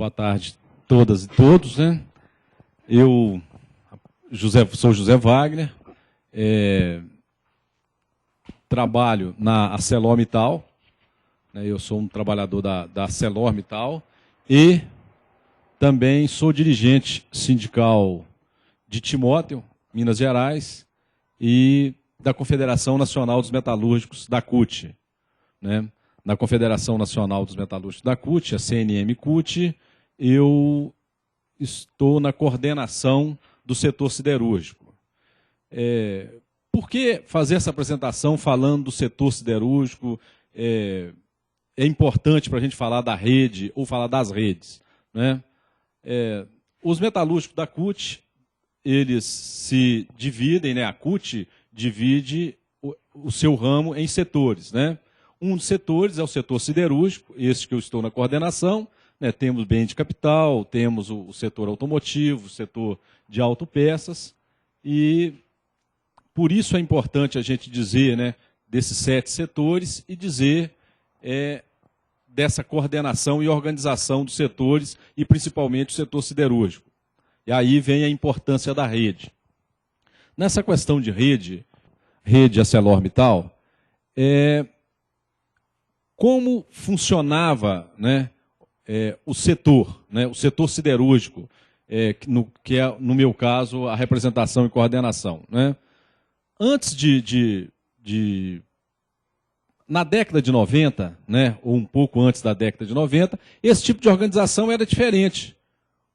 Boa tarde a todas e todos, né? Eu sou José Wagner, trabalho na ArcelorMittal, né? Eu sou um trabalhador da ArcelorMittal e também sou dirigente sindical de Timóteo, Minas Gerais, e da Confederação Nacional dos Metalúrgicos, da CUT, né? Na Confederação Nacional dos Metalúrgicos da CUT, a CNM-CUT, eu estou na coordenação do setor siderúrgico. Por que fazer essa apresentação falando do setor siderúrgico? É importante para a gente falar da rede ou falar das redes, né? Os metalúrgicos da CUT, eles se dividem, né? A CUT divide o seu ramo em setores, né? Um dos setores é o setor siderúrgico, esse que eu estou na coordenação, né? Temos bem de capital, temos o setor automotivo, o setor de autopeças, e por isso é importante a gente dizer, né, desses 7 setores e dizer dessa coordenação e organização dos setores, e principalmente o setor siderúrgico. E aí vem a importância da rede. Nessa questão de rede ArcelorMittal, como funcionava, né, o setor siderúrgico, que é, no meu caso, a representação e coordenação, né? Antes na década de 90, né, ou um pouco antes da década de 90, esse tipo de organização era diferente.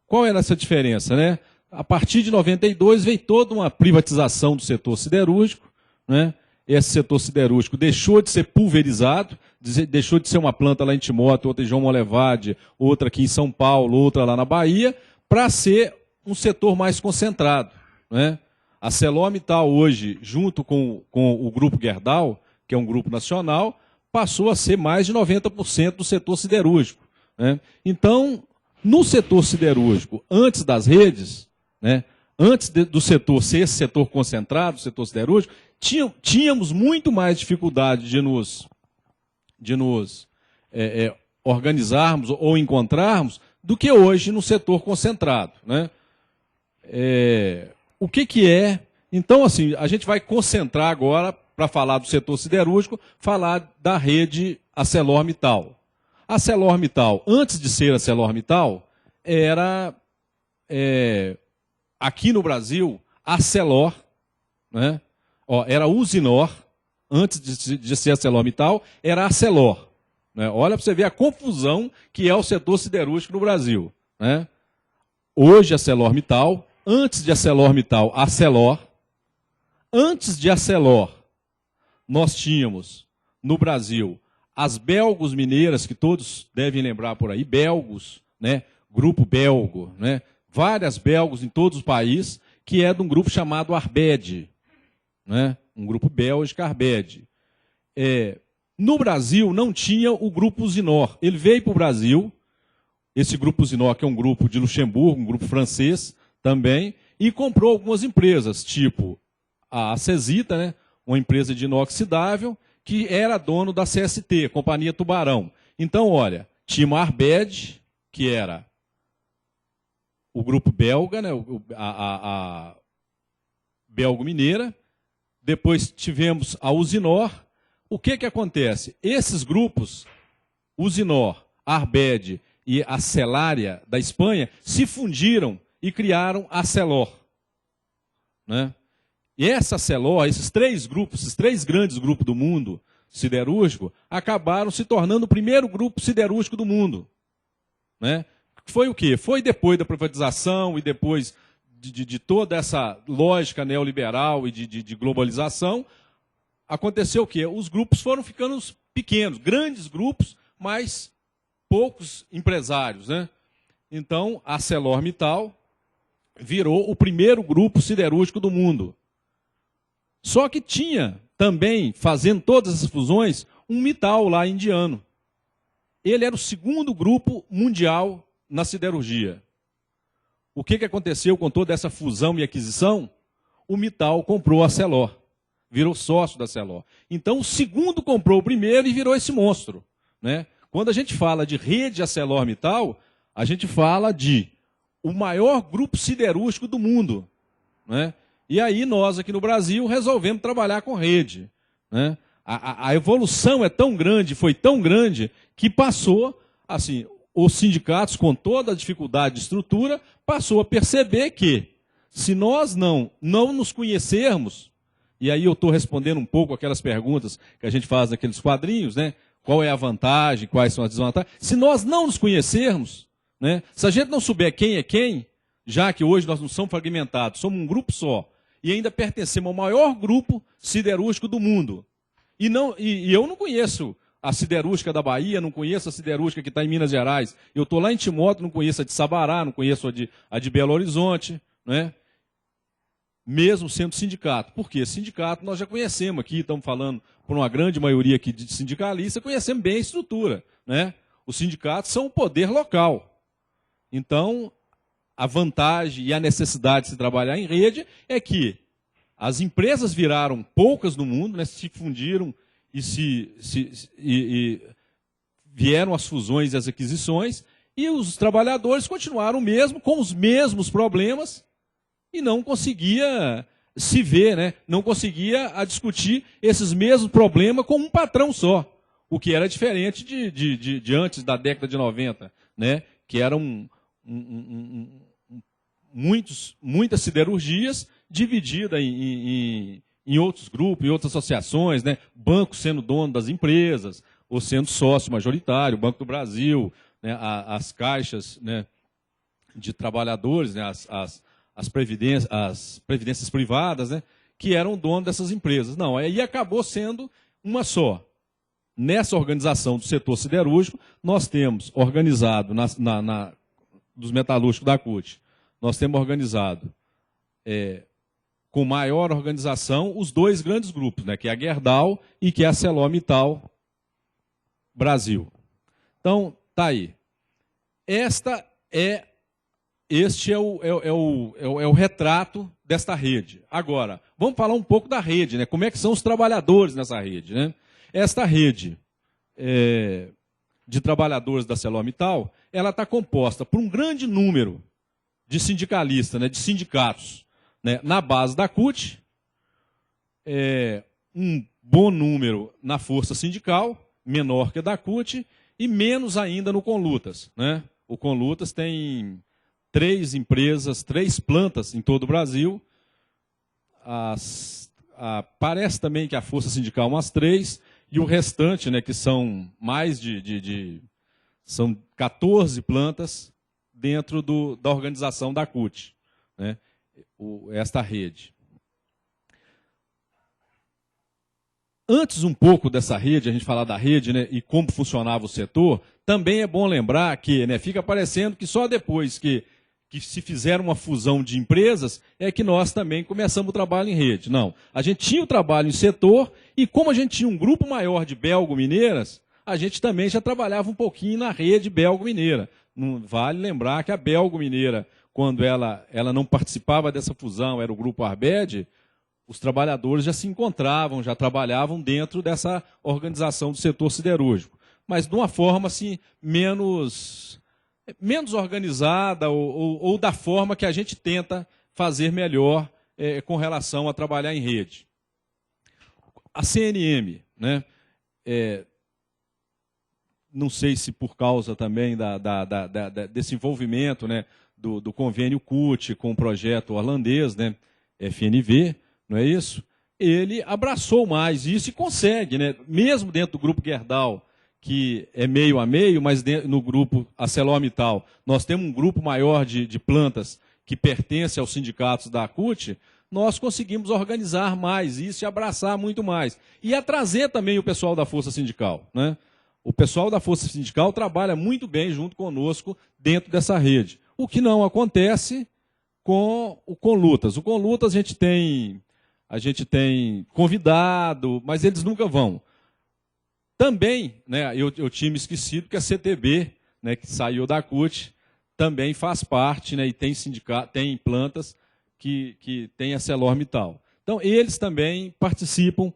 Qual era essa diferença, né? A partir de 92 veio toda uma privatização do setor siderúrgico, né? Esse setor siderúrgico deixou de ser pulverizado, deixou de ser uma planta lá em Timóteo, outra em João Molevade, outra aqui em São Paulo, outra lá na Bahia, para ser um setor mais concentrado, né? A ArcelorMittal hoje, junto com o Grupo Gerdau, que é um grupo nacional, passou a ser mais de 90% do setor siderúrgico, né? Então, no setor siderúrgico, antes das redes, né, antes do setor ser esse setor concentrado, o setor siderúrgico, tínhamos muito mais dificuldade de nos organizarmos ou encontrarmos do que hoje no setor concentrado, né? O que é? Então, assim, a gente vai concentrar agora, para falar do setor siderúrgico, falar da rede ArcelorMittal. A ArcelorMittal, antes de ser ArcelorMittal, era, aqui no Brasil, Arcelor, né? Era Usinor, antes de ser ArcelorMittal, era Arcelor, né? Olha para você ver a confusão que é o setor siderúrgico no Brasil, né? Hoje ArcelorMittal, antes de ArcelorMittal, Arcelor. Antes de Arcelor, nós tínhamos no Brasil as Belgos Mineiras, que todos devem lembrar por aí, Belgos, né? Grupo Belgo, né? Várias Belgos em todos os países, que é de um grupo chamado Arbed, né? Um grupo belga, Arbed. No Brasil não tinha o grupo Usinor. Ele veio para o Brasil, esse grupo Usinor, que é um grupo de Luxemburgo, um grupo francês também, e comprou algumas empresas, tipo a Acesita, né? Uma empresa de inoxidável, que era dono da CST, Companhia Tubarão. Então, olha, tinha uma Arbed, que era o grupo belga, né? A Belgo Mineira. Depois tivemos a Usinor. O que acontece? Esses grupos, Usinor, Arbed e a Celária da Espanha, se fundiram e criaram a Arcelor, né? E essa Arcelor, esses 3 grupos, esses 3 grandes grupos do mundo siderúrgico, acabaram se tornando o primeiro grupo siderúrgico do mundo, né? Foi o quê? Foi depois da privatização e depois de toda essa lógica neoliberal e de globalização, aconteceu o quê? Os grupos foram ficando pequenos, grandes grupos, mas poucos empresários, né? Então, a ArcelorMittal virou o primeiro grupo siderúrgico do mundo. Só que tinha também, fazendo todas essas fusões, um Mittal lá indiano. Ele era o segundo grupo mundial na siderurgia. O que aconteceu com toda essa fusão e aquisição? O Mittal comprou a Arcelor, virou sócio da Arcelor. Então, o segundo comprou o primeiro e virou esse monstro, né? Quando a gente fala de rede ArcelorMittal, A gente fala de o maior grupo siderúrgico do mundo, né? E aí nós, aqui no Brasil, resolvemos trabalhar com rede, né? A evolução é tão grande, foi tão grande, que passou, assim, os sindicatos, com toda a dificuldade de estrutura, passou a perceber que, se nós não nos conhecermos, e aí eu estou respondendo um pouco aquelas perguntas que a gente faz naqueles quadrinhos, né? Qual é a vantagem, quais são as desvantagens? Se nós não nos conhecermos, né? Se a gente não souber quem é quem, já que hoje nós não somos fragmentados, somos um grupo só, e ainda pertencemos ao maior grupo siderúrgico do mundo, e eu não conheço a siderúrgica da Bahia, não conheço a siderúrgica que está em Minas Gerais, eu estou lá em Timóteo, não conheço a de Sabará, não conheço a de Belo Horizonte, né? Mesmo sendo sindicato. Por quê? Sindicato nós já conhecemos aqui, estamos falando por uma grande maioria aqui de sindicalistas, conhecemos bem a estrutura, né? Os sindicatos são o poder local. Então, a vantagem e a necessidade de se trabalhar em rede é que as empresas viraram poucas no mundo, né? Se fundiram e vieram as fusões e as aquisições, e os trabalhadores continuaram mesmo com os mesmos problemas e não conseguia se ver, né? Não conseguia discutir esses mesmos problemas com um patrão só, o que era diferente de antes da década de 90, né? Que eram muitas siderurgias divididas em outros grupos, em outras associações, né? Banco sendo dono das empresas, ou sendo sócio majoritário, o Banco do Brasil, né? As caixas, né? De trabalhadores, né? As previdências privadas, né? Que eram donos dessas empresas. Não, aí acabou sendo uma só. Nessa organização do setor siderúrgico, nós temos organizado, dos metalúrgicos da CUT, nós temos organizado, com maior organização, os dois grandes grupos, né, que é a Gerdau e que é a ArcelorMittal Brasil. Então, tá aí. Este é o retrato desta rede. Agora, vamos falar um pouco da rede, né? Como é que são os trabalhadores nessa rede, né? Esta rede de trabalhadores da ArcelorMittal, ela está composta por um grande número de sindicalistas, né, de sindicatos, né, na base da CUT, um bom número na força sindical, menor que a da CUT, e menos ainda no Conlutas, né? O Conlutas tem 3 empresas, 3 plantas em todo o Brasil. Parece também que a força sindical umas 3, e o restante, né, que são mais são 14 plantas dentro da organização da CUT, né, esta rede. Antes um pouco dessa rede, a gente falar da rede, né, e como funcionava o setor, também é bom lembrar que, né, fica parecendo que só depois que se fizer uma fusão de empresas, é que nós também começamos o trabalho em rede. Não, a gente tinha o trabalho em setor, e como a gente tinha um grupo maior de belgo-mineiras, a gente também já trabalhava um pouquinho na rede belgo-mineira. Vale lembrar que a belgo-mineira, quando ela não participava dessa fusão, era o grupo Arbed, os trabalhadores já se encontravam, já trabalhavam dentro dessa organização do setor siderúrgico. Mas de uma forma assim, menos organizada ou da forma que a gente tenta fazer melhor com relação a trabalhar em rede. A CNM, né, não sei se por causa também desse envolvimento, né, do convênio CUT com o projeto holandês, né, FNV, não é isso? Ele abraçou mais isso e consegue, né, mesmo dentro do grupo Gerdau, que é meio a meio, mas no grupo ArcelorMittal, nós temos um grupo maior de plantas que pertence aos sindicatos da CUT, nós conseguimos organizar mais isso e abraçar muito mais. E a trazer também o pessoal da Força Sindical, né? O pessoal da Força Sindical trabalha muito bem junto conosco dentro dessa rede. O que não acontece com o Conlutas. O Conlutas a gente tem convidado, mas eles nunca vão. Também, né, eu tinha me esquecido que a CTB, né, que saiu da CUT, também faz parte, né, e tem plantas que tem a ArcelorMittal. Então, eles também participam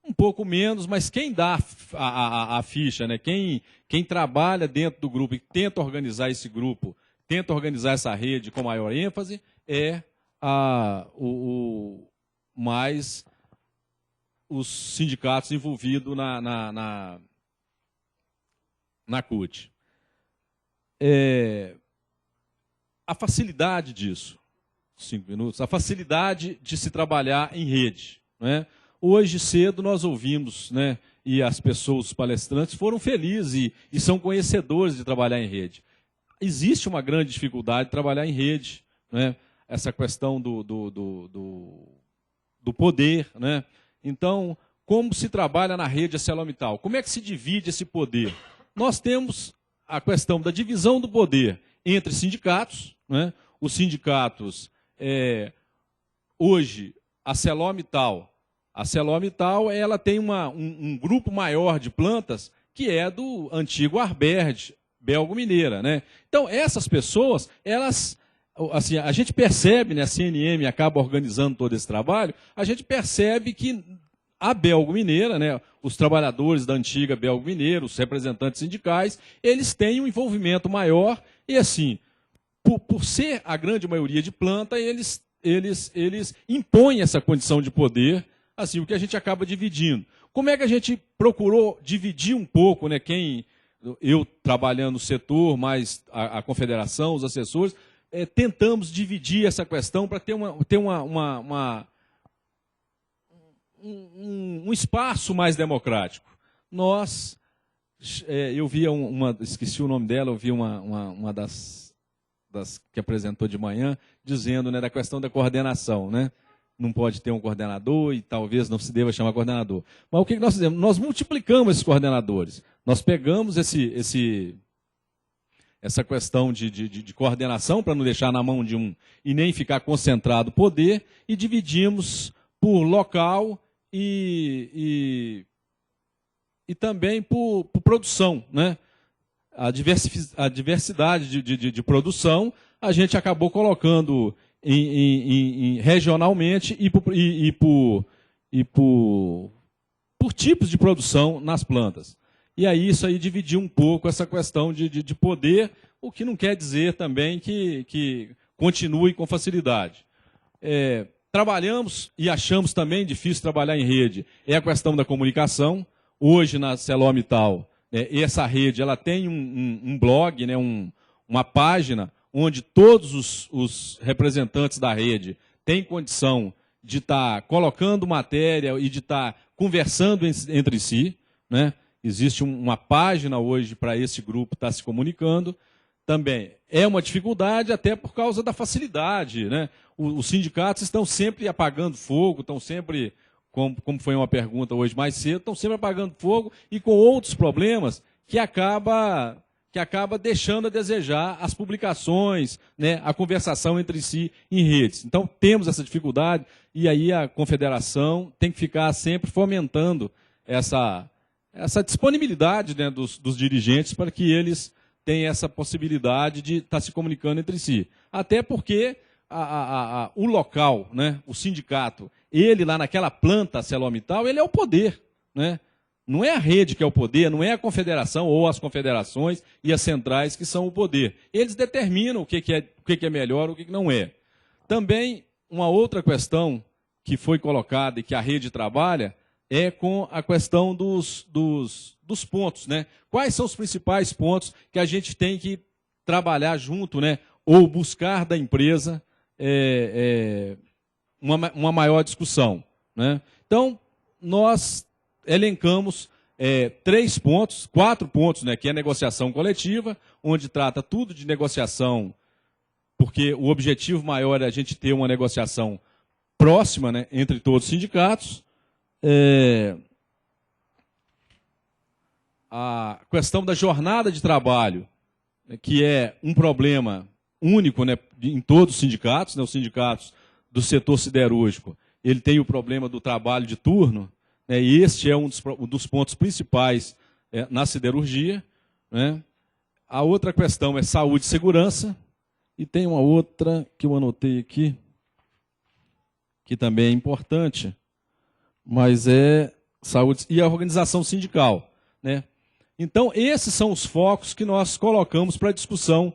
um pouco menos, mas quem dá a ficha, né? Quem trabalha dentro do grupo e tenta organizar esse grupo, tenta organizar essa rede com maior ênfase, é mais os sindicatos envolvidos na CUT. A facilidade disso, 5 minutos, a facilidade de se trabalhar em rede, né? Hoje cedo nós ouvimos, né, e as pessoas, os palestrantes, foram felizes e são conhecedores de trabalhar em rede. Existe uma grande dificuldade de trabalhar em rede, né? Essa questão do poder, né? Então, como se trabalha na rede ArcelorMittal? Como é que se divide esse poder? Nós temos a questão da divisão do poder entre sindicatos, né? Os sindicatos, hoje, a ArcelorMittal, ela tem um grupo maior de plantas que é do antigo Arberd, belgo-mineira, né? Então, essas pessoas, elas, assim, a gente percebe, né, a CNM acaba organizando todo esse trabalho, a gente percebe que a belgo-mineira, né, os trabalhadores da antiga belgo-mineira, os representantes sindicais, eles têm um envolvimento maior e, assim, por ser a grande maioria de planta, eles impõem essa condição de poder, assim, o que a gente acaba dividindo. Como é que a gente procurou dividir um pouco, né, eu trabalhando no setor, mais a confederação, os assessores, tentamos dividir essa questão para ter um espaço mais democrático. Eu vi esqueci o nome dela, eu vi uma das que apresentou de manhã, dizendo, né, da questão da coordenação, né? Não pode ter um coordenador e talvez não se deva chamar coordenador. Mas o que nós fizemos? Nós multiplicamos esses coordenadores. Nós pegamos essa questão de coordenação, para não deixar na mão de um e nem ficar concentrado o poder, e dividimos por local e também por produção, né? A diversidade de produção, a gente acabou colocando regionalmente e por tipos de produção nas plantas. E aí isso aí dividiu um pouco essa questão de poder, o que não quer dizer também que continue com facilidade. Trabalhamos e achamos também difícil trabalhar em rede, é a questão da comunicação. Hoje na ArcelorMittal, essa rede ela tem um blog, né, uma página, onde todos os representantes da rede têm condição de estar colocando matéria e de estar conversando entre si, né? Existe uma página hoje para esse grupo estar se comunicando. Também é uma dificuldade até por causa da facilidade, né? Os sindicatos estão sempre apagando fogo, estão sempre, como foi uma pergunta hoje mais cedo, estão sempre apagando fogo e com outros problemas que acaba deixando a desejar as publicações, né, a conversação entre si em redes. Então, temos essa dificuldade e aí a confederação tem que ficar sempre fomentando essa disponibilidade, né, dos dirigentes para que eles tenham essa possibilidade de estar se comunicando entre si. Até porque o local, né, o sindicato, ele lá naquela planta ArcelorMittal, ele é o poder, né? Não é a rede que é o poder, não é a confederação ou as confederações e as centrais que são o poder. Eles determinam o que é melhor, o que não é. Também, uma outra questão que foi colocada e que a rede trabalha é com a questão dos pontos, né? Quais são os principais pontos que a gente tem que trabalhar junto, né? Ou buscar da empresa uma maior discussão, né? Então, nós elencamos 4 pontos, né, que é a negociação coletiva, onde trata tudo de negociação, porque o objetivo maior é a gente ter uma negociação próxima, né, entre todos os sindicatos. A questão da jornada de trabalho, que é um problema único, né, em todos os sindicatos, né, os sindicatos do setor siderúrgico, ele tem o problema do trabalho de turno, e este é um dos pontos principais na siderurgia, né? A outra questão é saúde e segurança, e tem uma outra que eu anotei aqui, que também é importante, mas é saúde e a organização sindical, né? Então, esses são os focos que nós colocamos para discussão,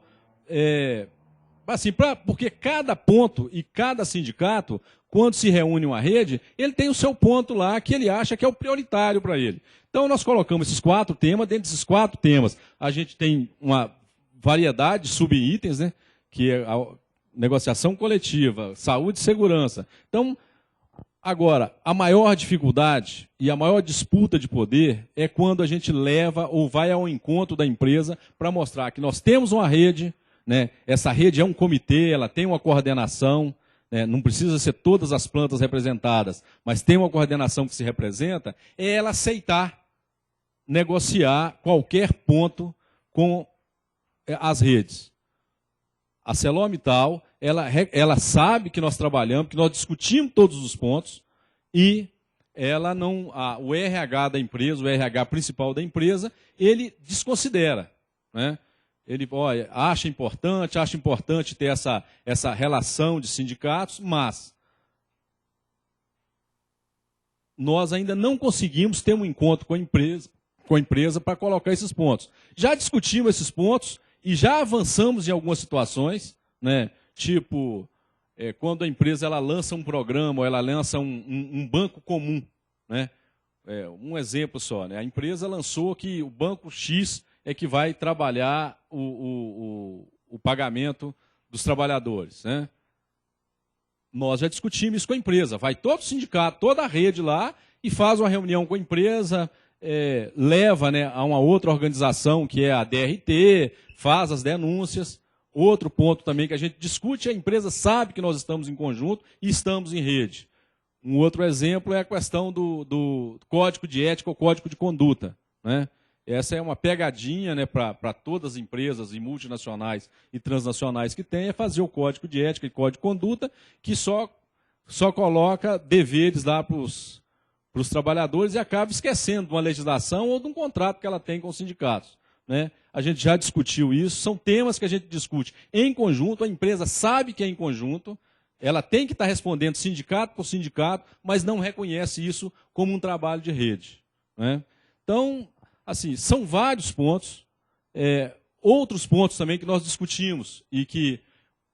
assim, porque cada ponto e cada sindicato, quando se reúne uma rede, ele tem o seu ponto lá que ele acha que é o prioritário para ele. Então, nós colocamos esses 4 temas. Dentro desses 4 temas, a gente tem uma variedade de subitens, né? Que é a negociação coletiva, saúde e segurança. Então, agora, a maior dificuldade e a maior disputa de poder é quando a gente leva ou vai ao encontro da empresa para mostrar que nós temos uma rede, né? Essa rede é um comitê, ela tem uma coordenação, né? Não precisa ser todas as plantas representadas, mas tem uma coordenação que se representa, é ela aceitar negociar qualquer ponto com as redes. A ArcelorMittal, ela sabe que nós trabalhamos, que nós discutimos todos os pontos, e ela não, o RH da empresa, o RH principal da empresa, ele desconsidera, né? Ele acha importante ter essa relação de sindicatos, mas nós ainda não conseguimos ter um encontro com a empresa para colocar esses pontos. Já discutimos esses pontos e já avançamos em algumas situações, né? Tipo, quando a empresa ela lança um programa, ou ela lança um banco comum, né? Um exemplo só, né? A empresa lançou que o banco X é que vai trabalhar o pagamento dos trabalhadores, né? Nós já discutimos isso com a empresa. Vai todo o sindicato, toda a rede lá e faz uma reunião com a empresa, leva, né, a uma outra organização que é a DRT, faz as denúncias. Outro ponto também que a gente discute, a empresa sabe que nós estamos em conjunto e estamos em rede. Um outro exemplo é a questão do código de ética ou código de conduta, né? Essa é uma pegadinha, né, para todas as empresas e multinacionais e transnacionais que tem, é fazer o código de ética e código de conduta, que só coloca deveres lá para os trabalhadores e acaba esquecendo de uma legislação ou de um contrato que ela tem com os sindicatos, né? A gente já discutiu isso, são temas que a gente discute em conjunto, a empresa sabe que é em conjunto, ela tem que estar respondendo sindicato por sindicato, mas não reconhece isso como um trabalho de rede, né? Então, assim, são vários pontos, outros pontos também que nós discutimos e que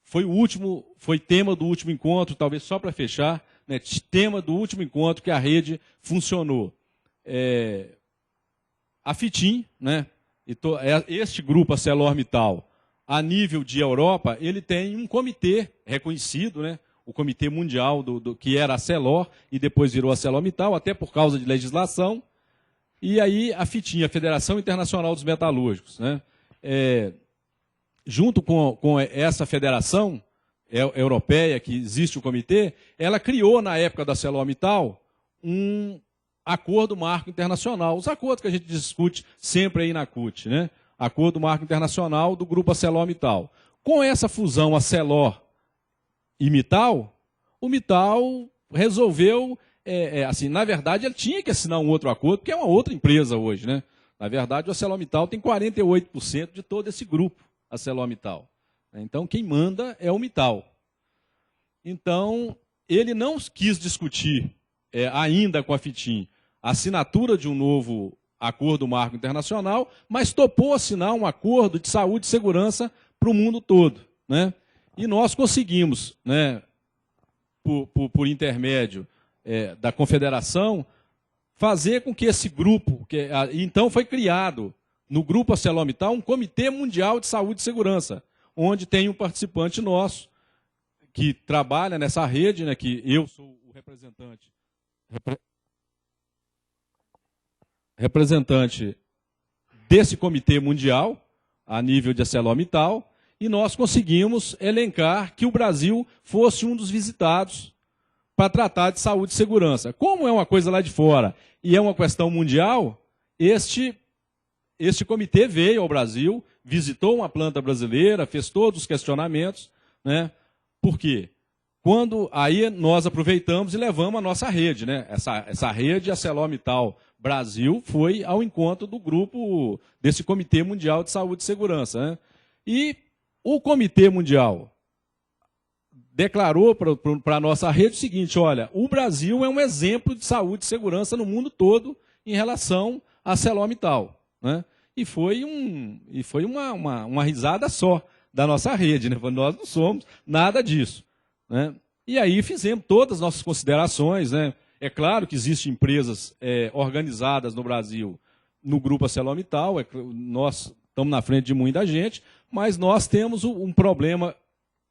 foi tema do último encontro, talvez só para fechar, né, tema do último encontro que a rede funcionou. A FITIM, né, este grupo ArcelorMittal, a nível de Europa, ele tem um comitê reconhecido, né, o Comitê Mundial, que era a Arcelor e depois virou a ArcelorMittal, até por causa de legislação. E aí a FITIM, a Federação Internacional dos Metalúrgicos, né, junto com essa federação europeia, que existe o comitê, ela criou, na época da ArcelorMittal, um acordo marco internacional. Os acordos que a gente discute sempre aí na CUT, né? Acordo marco internacional do grupo ArcelorMittal. Com essa fusão Arcelor e Mittal, o Mittal resolveu, assim, na verdade, ele tinha que assinar um outro acordo, porque é uma outra empresa hoje, né? Na verdade, o ArcelorMittal tem 48% de todo esse grupo ArcelorMittal. Então, quem manda é o Mittal. Então, ele não quis discutir ainda com a FITIM a assinatura de um novo acordo marco internacional, mas topou assinar um acordo de saúde e segurança para o mundo todo, né? E nós conseguimos, né, por intermédio da Confederação, fazer com que esse grupo, então foi criado no grupo ArcelorMittal um Comitê Mundial de Saúde e Segurança, onde tem um participante nosso que trabalha nessa rede, né, que eu sou o representante desse Comitê Mundial, a nível de ArcelorMittal, e nós conseguimos elencar que o Brasil fosse um dos visitados para tratar de saúde e segurança. Como é uma coisa lá de fora e é uma questão mundial, este comitê veio ao Brasil, visitou uma planta brasileira, fez todos os questionamentos, né? Por quê? Aí nós aproveitamos e levamos a nossa rede, né? Essa rede ArcelorMittal Brasil foi ao encontro do grupo desse Comitê Mundial de Saúde e Segurança, né? E o Comitê Mundial declarou para a nossa rede o seguinte: olha, o Brasil é um exemplo de saúde e segurança no mundo todo em relação à ArcelorMittal, né? E foi uma risada só da nossa rede, né? Nós não somos nada disso, né? E aí fizemos todas as nossas considerações, né? É claro que existem empresas organizadas no Brasil no grupo ArcelorMittal, nós estamos na frente de muita gente, mas nós temos um problema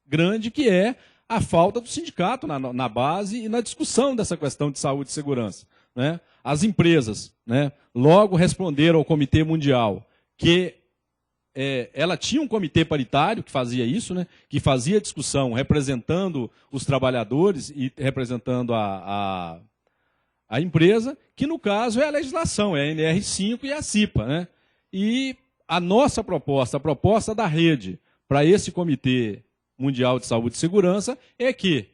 grande, que é a falta do sindicato na base e na discussão dessa questão de saúde e segurança, né? As empresas, né, logo responderam ao Comitê Mundial que ela tinha um comitê paritário que fazia isso, né, que fazia discussão representando os trabalhadores e representando a empresa, que no caso é a legislação, é a NR5 e a CIPA, né? E a nossa proposta, a proposta da rede para esse Comitê Mundial de Saúde e Segurança é que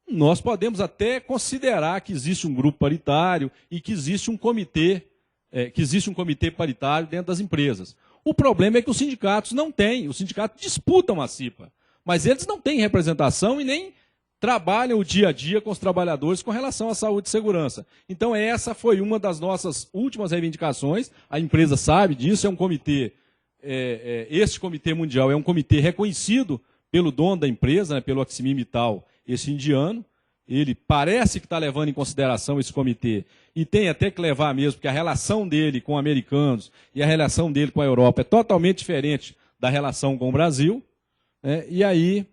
nós podemos até considerar que existe um grupo paritário e que existe um comitê paritário dentro das empresas. O problema é que os sindicatos não têm, os sindicatos disputam a CIPA, mas eles não têm representação e nem trabalham o dia a dia com os trabalhadores com relação à saúde e segurança. Então essa foi uma das nossas últimas reivindicações, a empresa sabe disso, é um comitê, este Comitê Mundial é um comitê reconhecido pelo dono da empresa, né, pelo ArcelorMittal, esse indiano. Ele parece que está levando em consideração esse comitê, e tem até que levar mesmo, porque a relação dele com americanos e a relação dele com a Europa é totalmente diferente da relação com o Brasil, né? E aí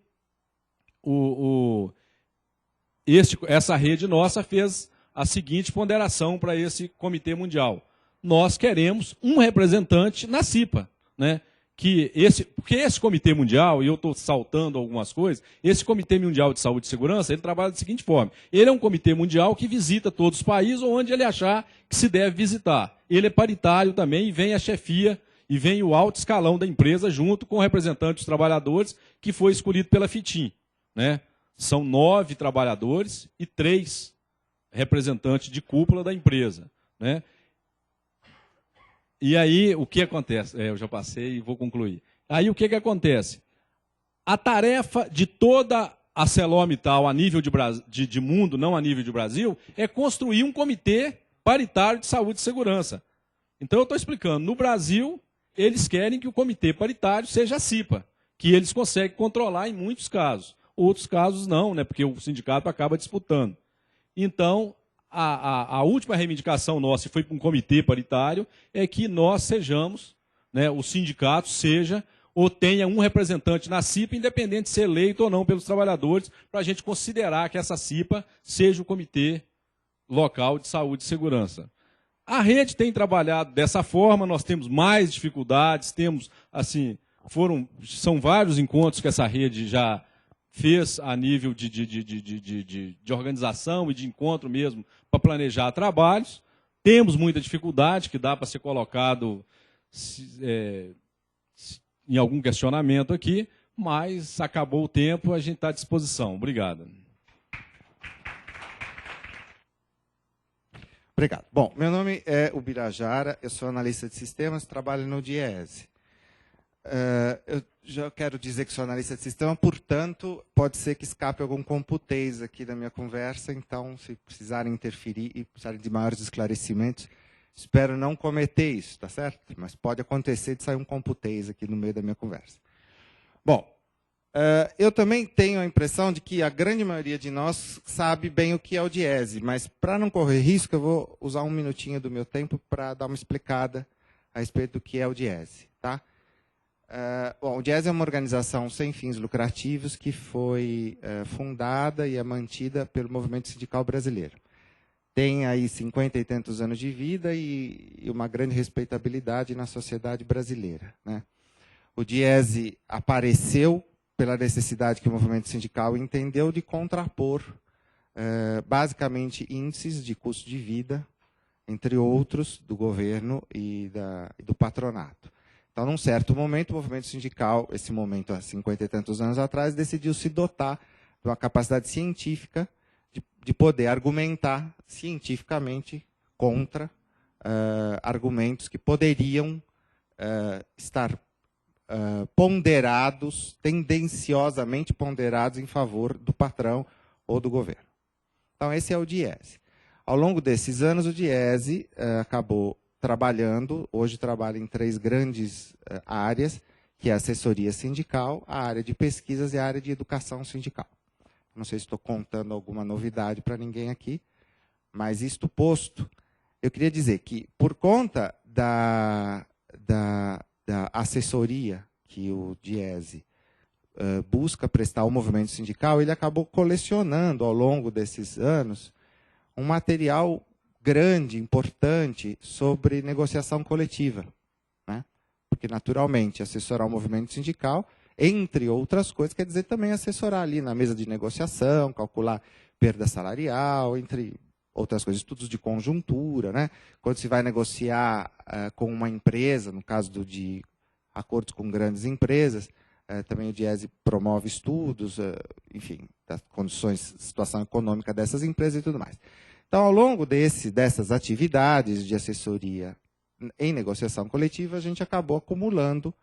essa rede nossa fez a seguinte ponderação para esse Comitê Mundial: nós queremos um representante na CIPA, né? Porque esse Comitê Mundial, e eu estou saltando algumas coisas, esse Comitê Mundial de Saúde e Segurança, ele trabalha da seguinte forma: ele é um comitê mundial que visita todos os países onde ele achar que se deve visitar. Ele é paritário também, e vem a chefia, e vem o alto escalão da empresa junto com o representante dos trabalhadores, que foi escolhido pela FITIM, né? São 9 trabalhadores e 3 representantes de cúpula da empresa, né? E aí, o que acontece? Eu já passei e vou concluir. Aí, o que acontece? A tarefa de toda a ArcelorMittal a nível de mundo, não a nível de Brasil, é construir um comitê paritário de saúde e segurança. Então, eu estou explicando. No Brasil, eles querem que o comitê paritário seja a CIPA, que eles conseguem controlar em muitos casos. Outros casos não, né, porque o sindicato acaba disputando. Então, a última reivindicação nossa, e foi para um comitê paritário, é que nós sejamos, né, o sindicato seja ou tenha um representante na CIPA, independente de ser eleito ou não pelos trabalhadores, para a gente considerar que essa CIPA seja o Comitê Local de Saúde e Segurança. A rede tem trabalhado dessa forma, nós temos mais dificuldades, temos, assim, são vários encontros que essa rede já fez a nível de organização e de encontro mesmo para planejar trabalhos. Temos muita dificuldade, que dá para ser colocado em algum questionamento aqui, mas acabou o tempo, a gente está à disposição. Obrigado. Obrigado. Bom, meu nome é Ubirajara, eu sou analista de sistemas, trabalho no DIESE. Eu já quero dizer que sou analista de sistema, portanto, pode ser que escape algum computês aqui da minha conversa, então, se precisarem interferir e precisarem de maiores esclarecimentos, espero não cometer isso, tá certo? Mas pode acontecer de sair um computês aqui no meio da minha conversa. Bom, eu também tenho a impressão de que a grande maioria de nós sabe bem o que é o DIESE, mas para não correr risco, eu vou usar um minutinho do meu tempo para dar uma explicada a respeito do que é o DIESE, tá? Bom, o DIESE é uma organização sem fins lucrativos que foi fundada e é mantida pelo movimento sindical brasileiro. Tem aí 50 e tantos anos de vida e uma grande respeitabilidade na sociedade brasileira, né? O DIESE apareceu pela necessidade que o movimento sindical entendeu de contrapor, basicamente, índices de custo de vida, entre outros, do governo e do patronato. Então, num certo momento, o movimento sindical, esse momento há 50 e tantos anos atrás, decidiu se dotar de uma capacidade científica de poder argumentar cientificamente contra argumentos que poderiam estar ponderados, tendenciosamente ponderados em favor do patrão ou do governo. Então, esse é o DIESE. Ao longo desses anos, o DIESE acabou trabalhando, hoje trabalha em 3 grandes áreas, que é a assessoria sindical, a área de pesquisas e a área de educação sindical. Não sei se estou contando alguma novidade para ninguém aqui, mas isto posto, eu queria dizer que, por conta da assessoria que o DIESE busca prestar ao movimento sindical, ele acabou colecionando, ao longo desses anos, um material grande, importante, sobre negociação coletiva. Né? Porque, naturalmente, assessorar o movimento sindical, entre outras coisas, quer dizer também assessorar ali na mesa de negociação, calcular perda salarial, entre outras coisas, estudos de conjuntura. Né? Quando se vai negociar com uma empresa, no caso de acordos com grandes empresas, também o DIESE promove estudos, enfim, das condições, situação econômica dessas empresas e tudo mais. Então, ao longo dessas atividades de assessoria em negociação coletiva, a gente acabou acumulando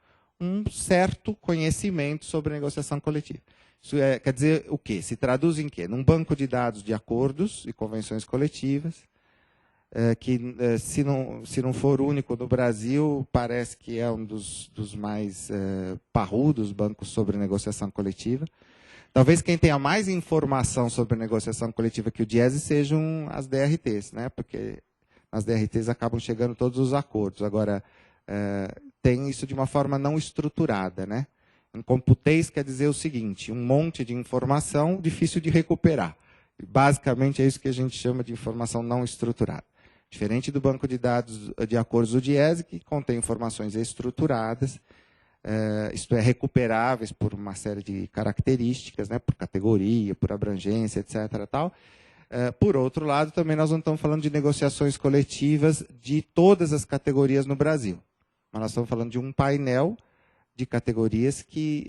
um certo conhecimento sobre negociação coletiva. Isso quer dizer o quê? Se traduz em quê? Num banco de dados de acordos e convenções coletivas, que, se não for único no Brasil, parece que é um dos mais parrudos bancos sobre negociação coletiva. Talvez quem tenha mais informação sobre negociação coletiva que o DIESE sejam as DRTs, né? Porque nas DRTs acabam chegando todos os acordos. Agora, tem isso de uma forma não estruturada. Né? Em Computês quer dizer o seguinte, um monte de informação difícil de recuperar. Basicamente é isso que a gente chama de informação não estruturada. Diferente do banco de dados de acordos do DIESE, que contém informações estruturadas, isto é, recuperáveis por uma série de características, né, por categoria, por abrangência, etc. Tal. Por outro lado, também nós não estamos falando de negociações coletivas de todas as categorias no Brasil. Mas nós estamos falando de um painel de categorias que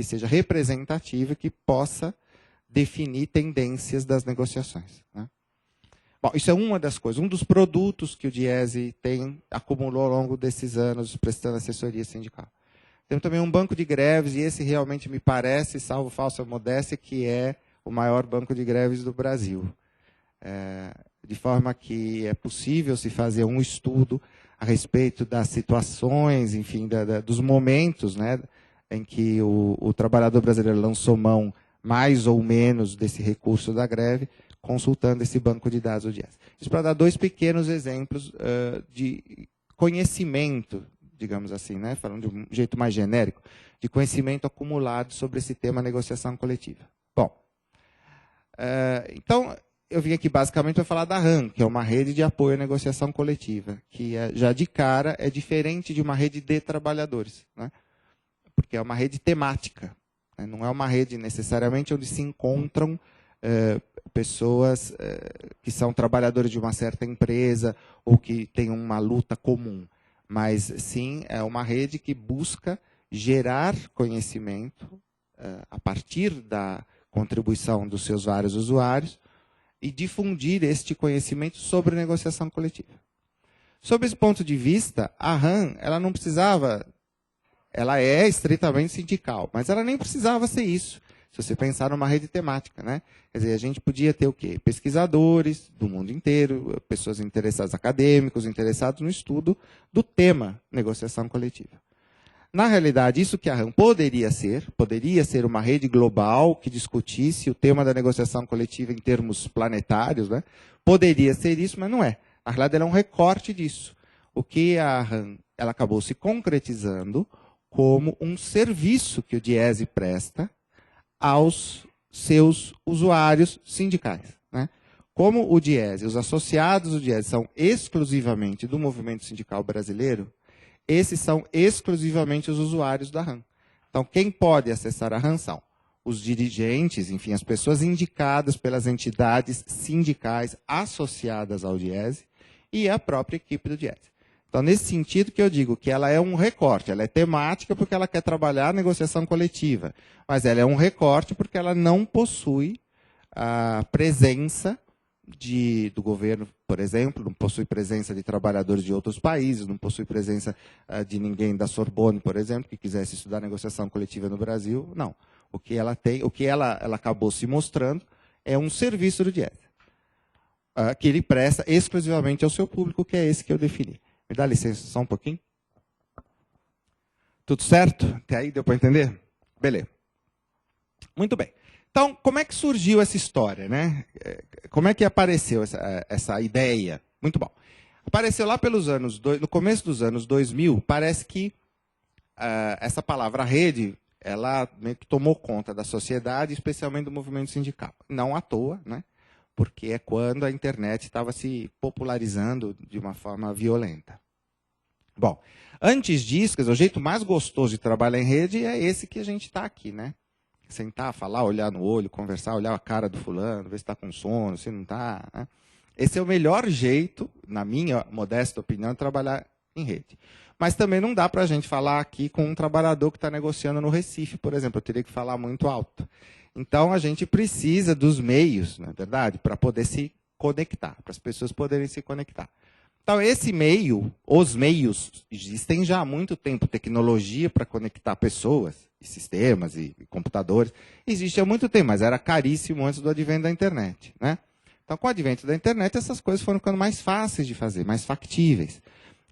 seja representativo e que possa definir tendências das negociações. Né? Bom, isso é uma das coisas, um dos produtos que o DIESE acumulou ao longo desses anos prestando assessoria sindical. Temos também um banco de greves, e esse realmente me parece, salvo falsa modéstia, que é o maior banco de greves do Brasil. De forma que é possível se fazer um estudo a respeito das situações, enfim, dos momentos, né, em que o trabalhador brasileiro lançou mão mais ou menos desse recurso da greve, consultando esse banco de dados do DIESE. Isso para dar 2 pequenos exemplos de conhecimento, digamos assim, né, falando de um jeito mais genérico, de conhecimento acumulado sobre esse tema negociação coletiva. Bom, então, eu vim aqui basicamente para falar da RAM, que é uma rede de apoio à negociação coletiva, que já de cara é diferente de uma rede de trabalhadores, né, porque é uma rede temática, né, não é uma rede necessariamente onde se encontram pessoas que são trabalhadores de uma certa empresa ou que têm uma luta comum, mas sim é uma rede que busca gerar conhecimento a partir da contribuição dos seus vários usuários e difundir este conhecimento sobre negociação coletiva. Sob esse ponto de vista, a RAM, ela não precisava, ela é estritamente sindical, mas ela nem precisava ser isso. Se você pensar numa rede temática, né? Quer dizer, a gente podia ter o quê? Pesquisadores do mundo inteiro, pessoas interessadas, acadêmicos, interessados no estudo do tema negociação coletiva. Na realidade, isso que a RAM poderia ser uma rede global que discutisse o tema da negociação coletiva em termos planetários, né? Poderia ser isso, mas não é. Na realidade, ela é um recorte disso. O que a RAM ela acabou se concretizando como um serviço que o DIESE presta aos seus usuários sindicais. Né? Como o DIESE, os associados do DIESE são exclusivamente do movimento sindical brasileiro, esses são exclusivamente os usuários da RAM. Então, quem pode acessar a RAM são os dirigentes, enfim, as pessoas indicadas pelas entidades sindicais associadas ao DIESE e a própria equipe do DIESE. Então, nesse sentido que eu digo que ela é um recorte, ela é temática porque ela quer trabalhar a negociação coletiva, mas ela é um recorte porque ela não possui a presença do governo, por exemplo, não possui presença de trabalhadores de outros países, não possui presença de ninguém da Sorbonne, por exemplo, que quisesse estudar negociação coletiva no Brasil. Não. O que ela tem, o que ela acabou se mostrando é um serviço do Diese, que ele presta exclusivamente ao seu público, que é esse que eu defini. Me dá licença só um pouquinho? Tudo certo? Até aí deu para entender? Beleza. Muito bem. Então, como é que surgiu essa história, né? Como é que apareceu essa ideia? Muito bom. Apareceu lá pelos anos, no começo dos anos 2000, parece que essa palavra rede, ela meio que tomou conta da sociedade, especialmente do movimento sindical. Não à toa, né? Porque é quando a internet estava se popularizando de uma forma violenta. Bom, antes disso, quer dizer, o jeito mais gostoso de trabalhar em rede é esse que a gente está aqui, né? Sentar, falar, olhar no olho, conversar, olhar a cara do fulano, ver se está com sono, se não está. Né? Esse é o melhor jeito, na minha modesta opinião, de trabalhar em rede. Mas também não dá para a gente falar aqui com um trabalhador que está negociando no Recife, por exemplo. Eu teria que falar muito alto. Então, a gente precisa dos meios, não é verdade, para poder se conectar, para as pessoas poderem se conectar. Então, esse meio, os meios, existem já há muito tempo, tecnologia para conectar pessoas, e sistemas e computadores, existe há muito tempo, mas era caríssimo antes do advento da internet. Né? Então, com o advento da internet, essas coisas foram ficando mais fáceis de fazer, mais factíveis.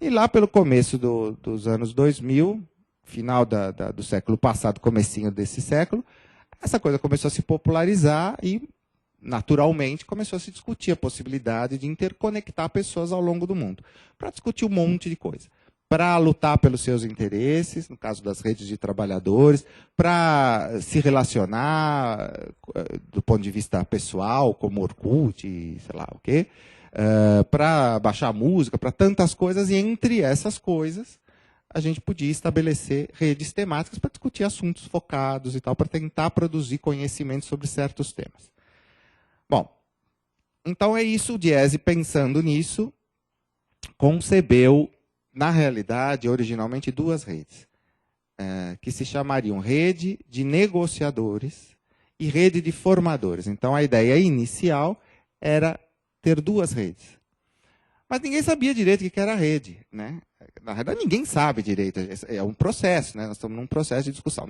E lá pelo começo dos anos 2000, final do século passado, comecinho desse século, essa coisa começou a se popularizar e, naturalmente, começou a se discutir a possibilidade de interconectar pessoas ao longo do mundo, para discutir um monte de coisa. Para lutar pelos seus interesses, no caso das redes de trabalhadores, para se relacionar do ponto de vista pessoal, como Orkut, sei lá o quê, para baixar música, para tantas coisas, e entre essas coisas, a gente podia estabelecer redes temáticas para discutir assuntos focados e tal, para tentar produzir conhecimento sobre certos temas. Bom, então é isso, o Diese, pensando nisso, concebeu, na realidade, originalmente, duas redes, que se chamariam rede de negociadores e rede de formadores. Então, a ideia inicial era ter duas redes. Mas ninguém sabia direito o que era rede. Né? Na verdade, ninguém sabe direito. É um processo, né? Nós estamos num processo de discussão.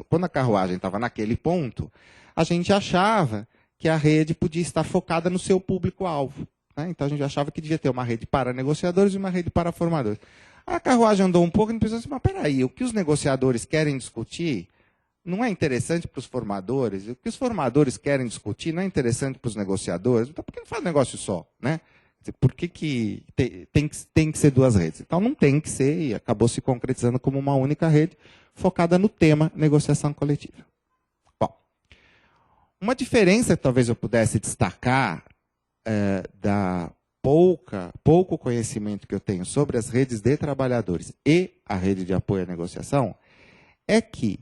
Quando a carruagem estava naquele ponto, a gente achava que a rede podia estar focada no seu público-alvo. Né? Então, a gente achava que devia ter uma rede para negociadores e uma rede para formadores. A carruagem andou um pouco e a gente pensou assim, mas peraí, o que os negociadores querem discutir não é interessante para os formadores? O que os formadores querem discutir não é interessante para os negociadores? Então, por que não faz negócio só? Né? Por que tem que ser duas redes? Então, não tem que ser, e acabou se concretizando como uma única rede, focada no tema negociação coletiva. Bom, uma diferença que talvez eu pudesse destacar da pouco conhecimento que eu tenho sobre as redes de trabalhadores e a rede de apoio à negociação é que,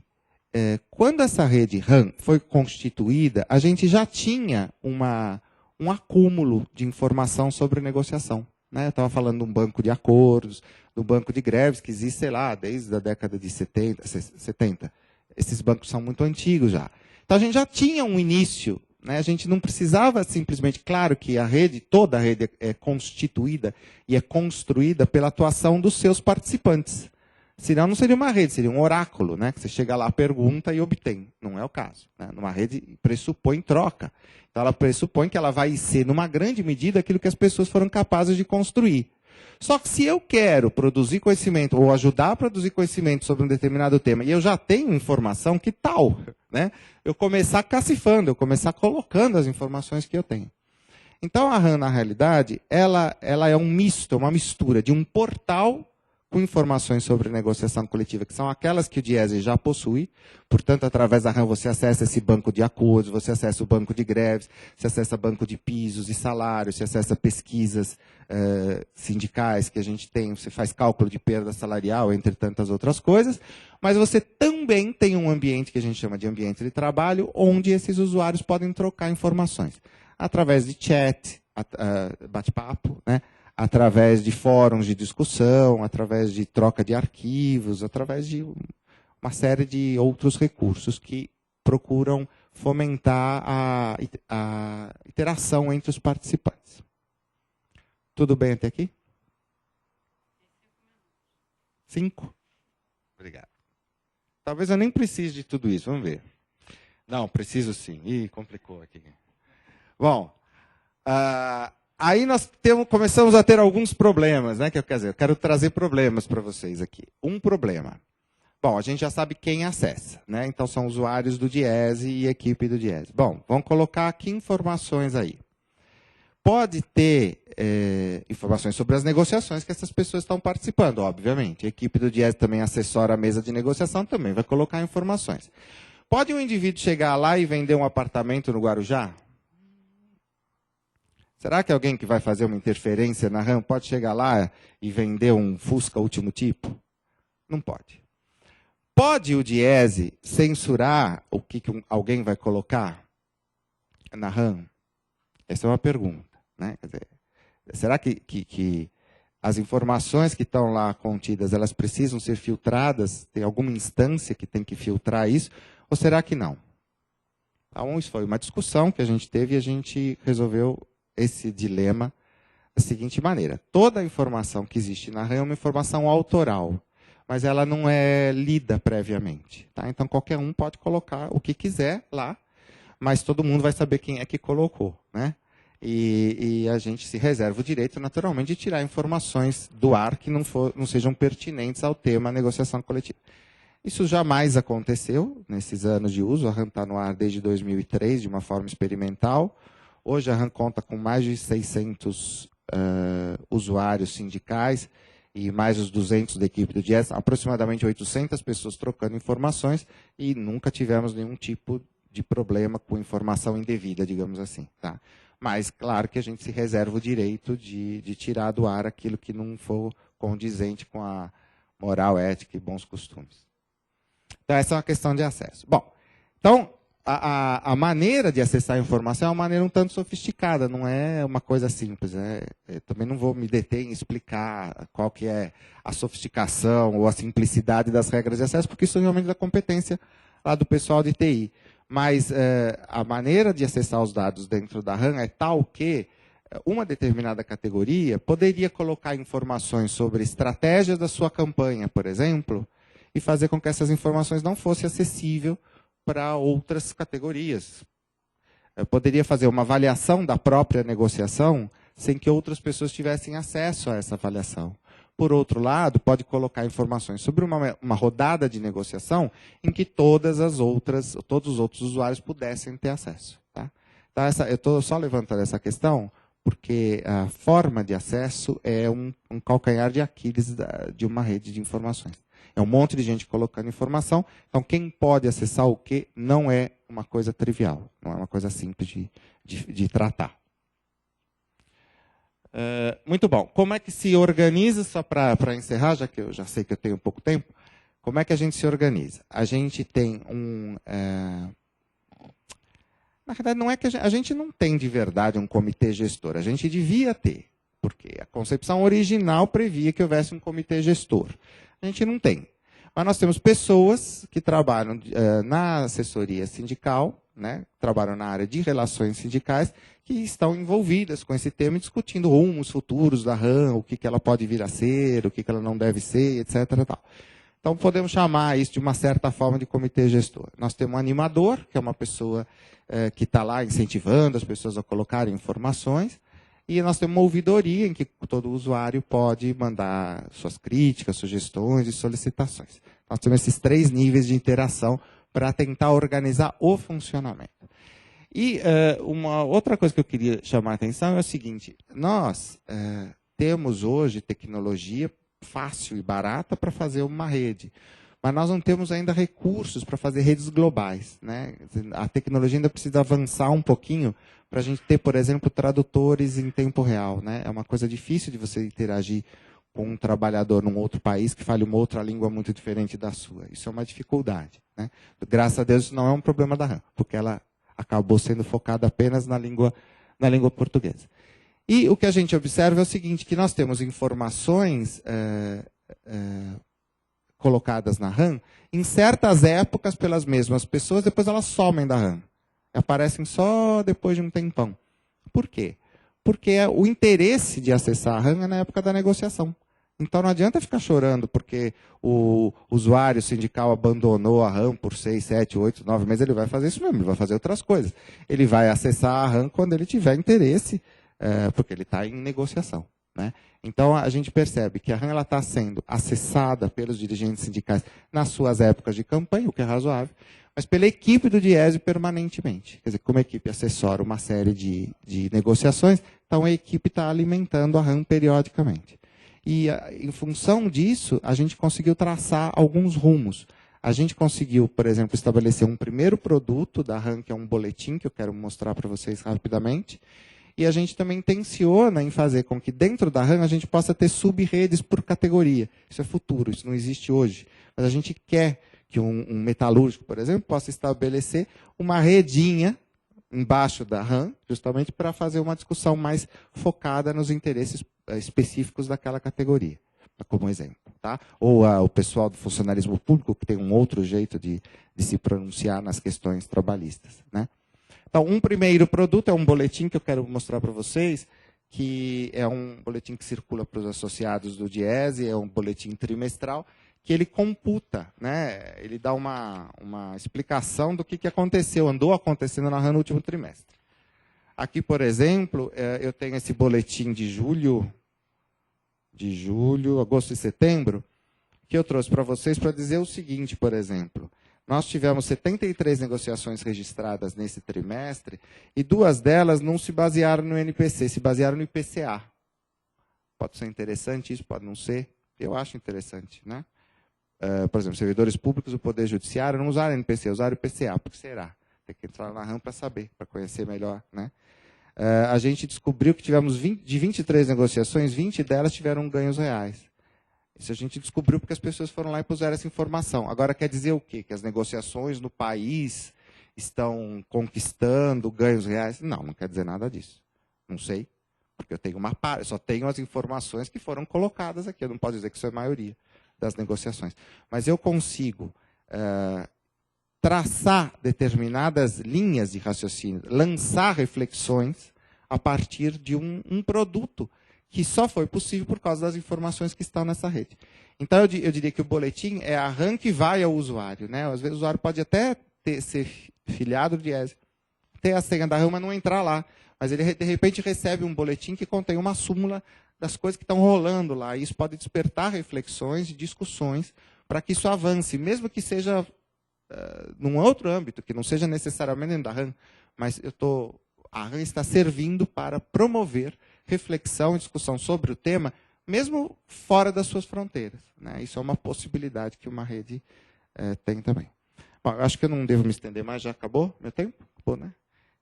quando essa rede RAM foi constituída, a gente já tinha um acúmulo de informação sobre negociação. Né? Eu estava falando de um banco de acordos, do banco de greves, que existe, sei lá, desde a década de 70. Esses bancos são muito antigos já. Então, a gente já tinha um início. Né? A gente não precisava simplesmente, claro que toda a rede é constituída e é construída pela atuação dos seus participantes. Senão não seria uma rede, seria um oráculo, né? Que você chega lá, pergunta e obtém. Não é o caso. Né? Numa rede pressupõe troca. Então ela pressupõe que ela vai ser, numa grande medida, aquilo que as pessoas foram capazes de construir. Só que se eu quero produzir conhecimento, ou ajudar a produzir conhecimento sobre um determinado tema, e eu já tenho informação, que tal? Né? Eu começar cacifando, eu começar colocando as informações que eu tenho. Então a RAM, na realidade, ela é um misto, uma mistura de um portal com informações sobre negociação coletiva, que são aquelas que o Diese já possui. Portanto, através da RAM você acessa esse banco de acordos, você acessa o banco de greves, você acessa banco de pisos e salários, você acessa pesquisas sindicais que a gente tem, você faz cálculo de perda salarial, entre tantas outras coisas. Mas você também tem um ambiente que a gente chama de ambiente de trabalho, onde esses usuários podem trocar informações. Através de chat, bate-papo, né? Através de fóruns de discussão, através de troca de arquivos, através de uma série de outros recursos que procuram fomentar a interação entre os participantes. Tudo bem até aqui? 5? Obrigado. Talvez eu nem precise de tudo isso, vamos ver. Não, preciso sim. Ih, complicou aqui. Bom, aí nós começamos a ter alguns problemas, né? Quer dizer, eu quero trazer problemas para vocês aqui. Um problema. Bom, a gente já sabe quem acessa, né? Então são usuários do Diese e equipe do Diese. Bom, vamos colocar aqui informações aí. Pode ter informações sobre as negociações que essas pessoas estão participando, obviamente. A equipe do Diese também assessora a mesa de negociação, também vai colocar informações. Pode um indivíduo chegar lá e vender um apartamento no Guarujá? Será que alguém que vai fazer uma interferência na RAM pode chegar lá e vender um Fusca último tipo? Não pode. Pode o Diese censurar o que alguém vai colocar na RAM? Essa é uma pergunta. Né? Quer dizer, será que as informações que estão lá contidas, elas precisam ser filtradas? Tem alguma instância que tem que filtrar isso? Ou será que não? Então, isso foi uma discussão que a gente teve e a gente resolveu esse dilema da seguinte maneira. Toda a informação que existe na RAM é uma informação autoral, mas ela não é lida previamente. Tá? Então, qualquer um pode colocar o que quiser lá, mas todo mundo vai saber quem é que colocou. Né? E a gente se reserva o direito, naturalmente, de tirar informações do ar que não sejam pertinentes ao tema negociação coletiva. Isso jamais aconteceu nesses anos de uso. A RAM está no ar desde 2003, de uma forma experimental. Hoje a RAM conta com mais de 600 usuários sindicais e mais os 200 da equipe do Diese, aproximadamente 800 pessoas trocando informações e nunca tivemos nenhum tipo de problema com informação indevida, digamos assim. Tá? Mas, claro que a gente se reserva o direito de tirar do ar aquilo que não for condizente com a moral, ética e bons costumes. Então, essa é uma questão de acesso. Bom, então, a maneira de acessar a informação é uma maneira um tanto sofisticada, não é uma coisa simples. Também não vou me deter em explicar qual que é a sofisticação ou a simplicidade das regras de acesso, porque isso é realmente da competência lá do pessoal de TI. Mas a maneira de acessar os dados dentro da RAM é tal que uma determinada categoria poderia colocar informações sobre estratégias da sua campanha, por exemplo, e fazer com que essas informações não fossem acessíveis para outras categorias. Eu poderia fazer uma avaliação da própria negociação sem que outras pessoas tivessem acesso a essa avaliação. Por outro lado, pode colocar informações sobre uma rodada de negociação em que todos os outros usuários pudessem ter acesso. Tá? Então, eu estou só levantando essa questão porque a forma de acesso é um calcanhar de Aquiles de uma rede de informações. É um monte de gente colocando informação, então quem pode acessar o quê não é uma coisa trivial, não é uma coisa simples de tratar. Muito bom. Como é que se organiza, só para encerrar, já que eu já sei que eu tenho pouco tempo, como é que a gente se organiza? A gente tem na verdade, não é que a gente não tem de verdade um comitê gestor, a gente devia ter, porque a concepção original previa que houvesse um comitê gestor. A gente não tem. Mas nós temos pessoas que trabalham na assessoria sindical, né, trabalham na área de relações sindicais, que estão envolvidas com esse tema, discutindo rumos futuros da RAM, o que ela pode vir a ser, o que ela não deve ser, etc. Tal. Então, podemos chamar isso de uma certa forma de comitê gestor. Nós temos um animador, que é uma pessoa que está lá incentivando as pessoas a colocarem informações, e nós temos uma ouvidoria em que todo usuário pode mandar suas críticas, sugestões e solicitações. Nós temos esses 3 níveis de interação para tentar organizar o funcionamento. E uma outra coisa que eu queria chamar a atenção é o seguinte, nós temos hoje tecnologia fácil e barata para fazer uma rede, mas nós não temos ainda recursos para fazer redes globais. Né? A tecnologia ainda precisa avançar um pouquinho para a gente ter, por exemplo, tradutores em tempo real. Né? É uma coisa difícil de você interagir com um trabalhador num outro país que fale uma outra língua muito diferente da sua. Isso é uma dificuldade. Né? Graças a Deus, isso não é um problema da RAM, porque ela acabou sendo focada apenas na língua portuguesa. E o que a gente observa é o seguinte, que nós temos informações colocadas na RAM, em certas épocas, pelas mesmas pessoas, depois elas somem da RAM. Aparecem só depois de um tempão. Por quê? Porque o interesse de acessar a RAM é na época da negociação. Então não adianta ficar chorando porque o usuário sindical abandonou a RAM por 6, 7, 8, 9 meses. Ele vai fazer isso mesmo, ele vai fazer outras coisas. Ele vai acessar a RAM quando ele tiver interesse, porque ele está em negociação. Né? Então a gente percebe que a RAM está sendo acessada pelos dirigentes sindicais nas suas épocas de campanha, o que é razoável, mas pela equipe do Diese permanentemente. Quer dizer, como a equipe assessora uma série de negociações, então a equipe está alimentando a RAM periodicamente. E, em função disso, a gente conseguiu traçar alguns rumos. A gente conseguiu, por exemplo, estabelecer um primeiro produto da RAM, que é um boletim, que eu quero mostrar para vocês rapidamente. E a gente também intenciona em fazer com que, dentro da RAM, a gente possa ter sub-redes por categoria. Isso é futuro, isso não existe hoje. Mas a gente quer que um metalúrgico, por exemplo, possa estabelecer uma redinha embaixo da RAM, justamente para fazer uma discussão mais focada nos interesses específicos daquela categoria, como exemplo. Tá? Ou o pessoal do funcionalismo público, que tem um outro jeito de se pronunciar nas questões trabalhistas. Né? Então, um primeiro produto é um boletim que eu quero mostrar para vocês, que é um boletim que circula para os associados do Diese, é um boletim trimestral, que ele computa, né? Ele dá uma explicação do que aconteceu, andou acontecendo na RAM no último trimestre. Aqui, por exemplo, eu tenho esse boletim de julho, agosto e setembro, que eu trouxe para vocês para dizer o seguinte, por exemplo. Nós tivemos 73 negociações registradas nesse trimestre e 2 delas não se basearam no NPC, se basearam no IPCA. Pode ser interessante isso, pode não ser. Eu acho interessante, né? Por exemplo, servidores públicos do Poder Judiciário não usaram NPC, usaram IPCA. Por que será? Tem que entrar na RAM para saber, para conhecer melhor. Né? A gente descobriu que tivemos de 23 negociações, 20 delas tiveram ganhos reais. Isso a gente descobriu porque as pessoas foram lá e puseram essa informação. Agora, quer dizer o quê? Que as negociações no país estão conquistando ganhos reais? Não, não quer dizer nada disso. Não sei, porque eu só tenho as informações que foram colocadas aqui. Eu não posso dizer que isso é a maioria das negociações. Mas eu consigo traçar determinadas linhas de raciocínio, lançar reflexões a partir de um produto que só foi possível por causa das informações que estão nessa rede. Então, eu diria que o boletim é a RAM que vai ao usuário. Né? Às vezes o usuário pode até ser filiado do Diese, ter a senha da RAM, mas não entrar lá. Mas ele, de repente, recebe um boletim que contém uma súmula das coisas que estão rolando lá. E isso pode despertar reflexões e discussões para que isso avance, mesmo que seja num outro âmbito, que não seja necessariamente dentro da RAM, mas a RAM está servindo para promover reflexão e discussão sobre o tema, mesmo fora das suas fronteiras. Né? Isso é uma possibilidade que uma rede tem também. Bom, eu acho que eu não devo me estender mais, já acabou meu tempo? Acabou, né?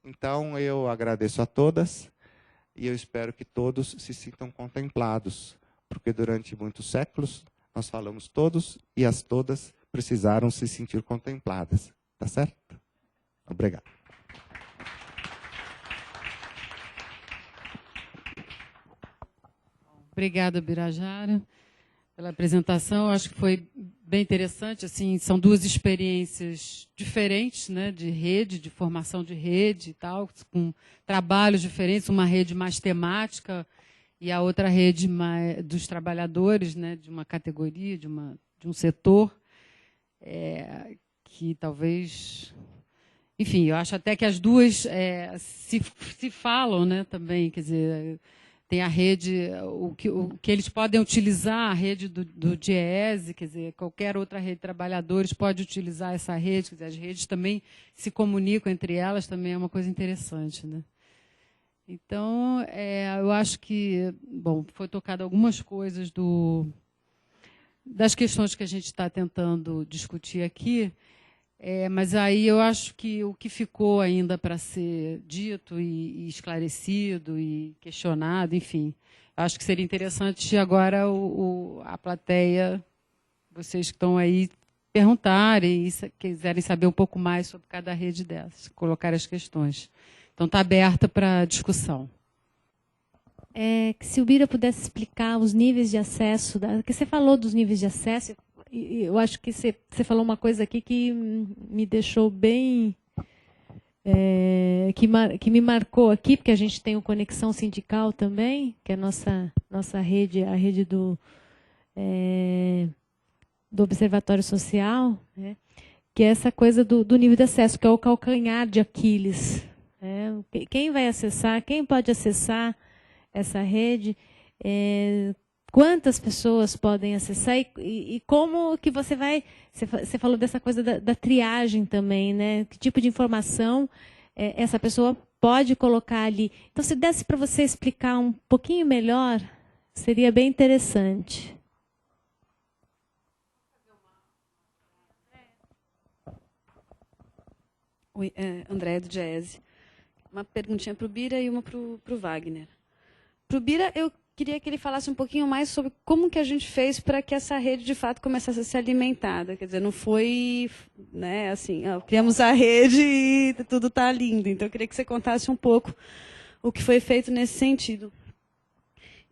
Então, eu agradeço a todas e eu espero que todos se sintam contemplados, porque durante muitos séculos nós falamos todos e as todas precisaram se sentir contempladas. Tá certo? Obrigado. Obrigada, Birajara, pela apresentação. Acho que foi bem interessante. Assim, são duas experiências diferentes, né, de rede, de formação de rede e tal, com trabalhos diferentes. Uma rede mais temática e a outra rede mais dos trabalhadores, né, de uma categoria, de um setor que talvez... Enfim, eu acho até que as duas se falam, né, também, quer dizer... Tem a rede, o que eles podem utilizar, a rede do Diese, quer dizer, qualquer outra rede de trabalhadores pode utilizar essa rede, quer dizer, as redes também se comunicam entre elas, também é uma coisa interessante. Né? Então, eu acho que, bom, foi tocado algumas coisas das questões que a gente está tentando discutir aqui, mas aí eu acho que o que ficou ainda para ser dito e esclarecido e questionado, enfim, acho que seria interessante agora a plateia, vocês que estão aí, perguntarem e quiserem saber um pouco mais sobre cada rede dessas, colocar as questões. Então, está aberta para discussão. Que se o Bira pudesse explicar os níveis de acesso, que você falou dos níveis de acesso, eu acho que você falou uma coisa aqui que me deixou bem... que me marcou aqui, porque a gente tem o Conexão Sindical também, que é a nossa rede, a rede do Observatório Social, né? Que é essa coisa do nível de acesso, que é o calcanhar de Aquiles. Né? Quem vai acessar, quem pode acessar essa rede, quantas pessoas podem acessar e como que você vai... Você falou dessa coisa da triagem também, né? Que tipo de informação essa pessoa pode colocar ali. Então, se desse para você explicar um pouquinho melhor, seria bem interessante. Oi, André do Diese. Uma perguntinha para o Bira e uma para o Wagner. Para o Bira, eu queria que ele falasse um pouquinho mais sobre como que a gente fez para que essa rede, de fato, começasse a ser alimentada. Quer dizer, não foi, né, assim, criamos a rede e tudo está lindo. Então, eu queria que você contasse um pouco o que foi feito nesse sentido.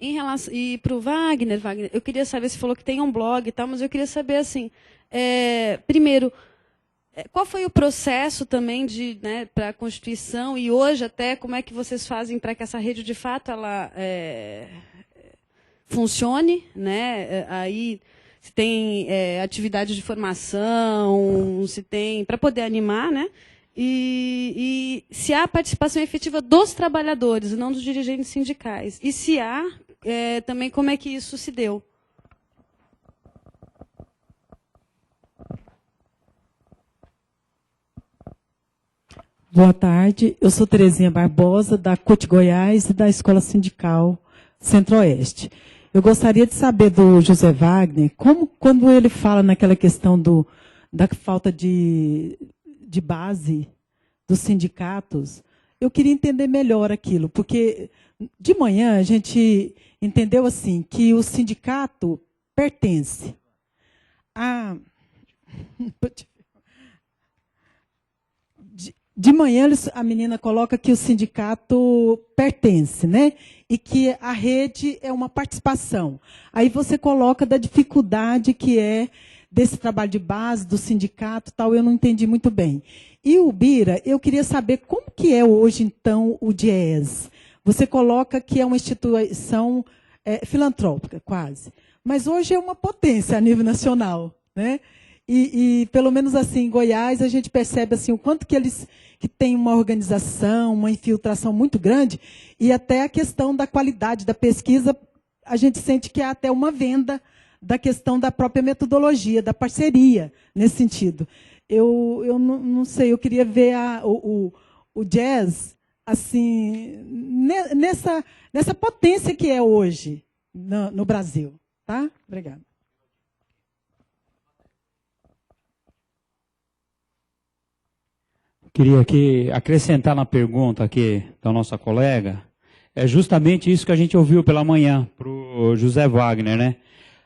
Em relação, e para o Wagner, eu queria saber, você falou que tem um blog e tal, mas eu queria saber, assim, primeiro, qual foi o processo também para a Constituição e hoje até como é que vocês fazem para que essa rede de fato ela funcione, né? Aí se tem atividade de formação, se tem para poder animar, né? E se há participação efetiva dos trabalhadores, não dos dirigentes sindicais. E se há, também como é que isso se deu? Boa tarde, eu sou Terezinha Barbosa, da CUT Goiás e da Escola Sindical Centro-Oeste. Eu gostaria de saber do José Wagner, como quando ele fala naquela questão da falta de base dos sindicatos, eu queria entender melhor aquilo, porque de manhã a gente entendeu assim, que o sindicato pertence a... De manhã, a menina coloca que o sindicato pertence, né? E que a rede é uma participação. Aí você coloca da dificuldade que é desse trabalho de base, do sindicato, tal, eu não entendi muito bem. E o Bira, eu queria saber como que é hoje, então, o DIEESE. Você coloca que é uma instituição filantrópica, quase. Mas hoje é uma potência a nível nacional, né? E pelo menos assim, em Goiás, a gente percebe assim, o quanto que eles que têm uma organização, uma infiltração muito grande, e até a questão da qualidade da pesquisa, a gente sente que há até uma venda da questão da própria metodologia, da parceria, nesse sentido. Eu não sei, eu queria ver o jazz assim, nessa potência que é hoje no Brasil. Tá? Obrigada. Queria aqui acrescentar na pergunta aqui da nossa colega, é justamente isso que a gente ouviu pela manhã para o José Wagner, né?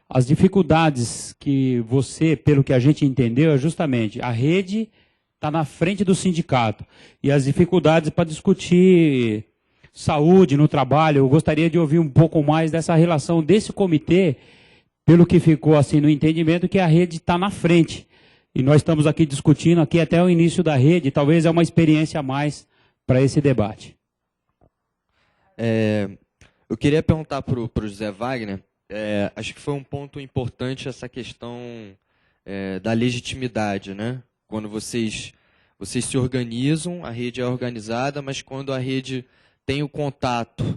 As dificuldades que você, pelo que a gente entendeu, é justamente a rede está na frente do sindicato e as dificuldades para discutir saúde no trabalho. Eu gostaria de ouvir um pouco mais dessa relação desse comitê, pelo que ficou assim no entendimento que a rede está na frente. E nós estamos aqui discutindo aqui até o início da rede, talvez é uma experiência a mais para esse debate. Eu queria perguntar para o José Wagner, acho que foi um ponto importante essa questão da legitimidade, né? Quando vocês se organizam, a rede é organizada, mas quando a rede tem o contato,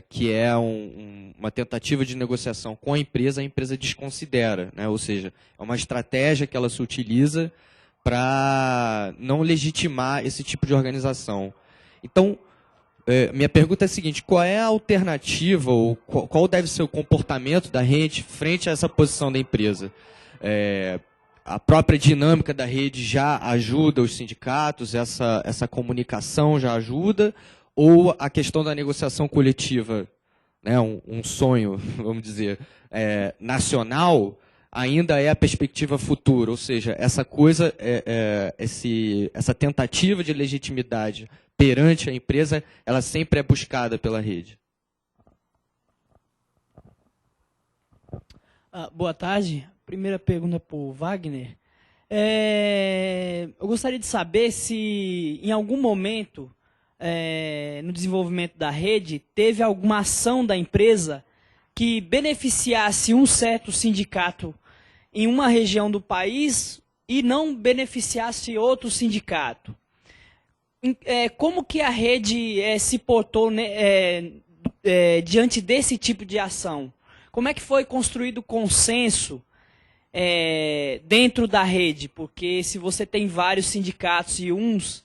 que é uma tentativa de negociação com a empresa desconsidera, né? Ou seja, é uma estratégia que ela se utiliza para não legitimar esse tipo de organização. Então, minha pergunta é a seguinte, qual é a alternativa, ou qual deve ser o comportamento da rede frente a essa posição da empresa? A própria dinâmica da rede já ajuda os sindicatos, essa comunicação já ajuda, ou a questão da negociação coletiva, né, um sonho, vamos dizer, nacional, ainda é a perspectiva futura, ou seja, essa coisa, essa tentativa de legitimidade perante a empresa, ela sempre é buscada pela rede. Boa tarde. Primeira pergunta para o Wagner. Eu gostaria de saber se, em algum momento, no desenvolvimento da rede, teve alguma ação da empresa que beneficiasse um certo sindicato em uma região do país e não beneficiasse outro sindicato. Como que a rede se portou diante desse tipo de ação? Como é que foi construído o consenso dentro da rede? Porque se você tem vários sindicatos e uns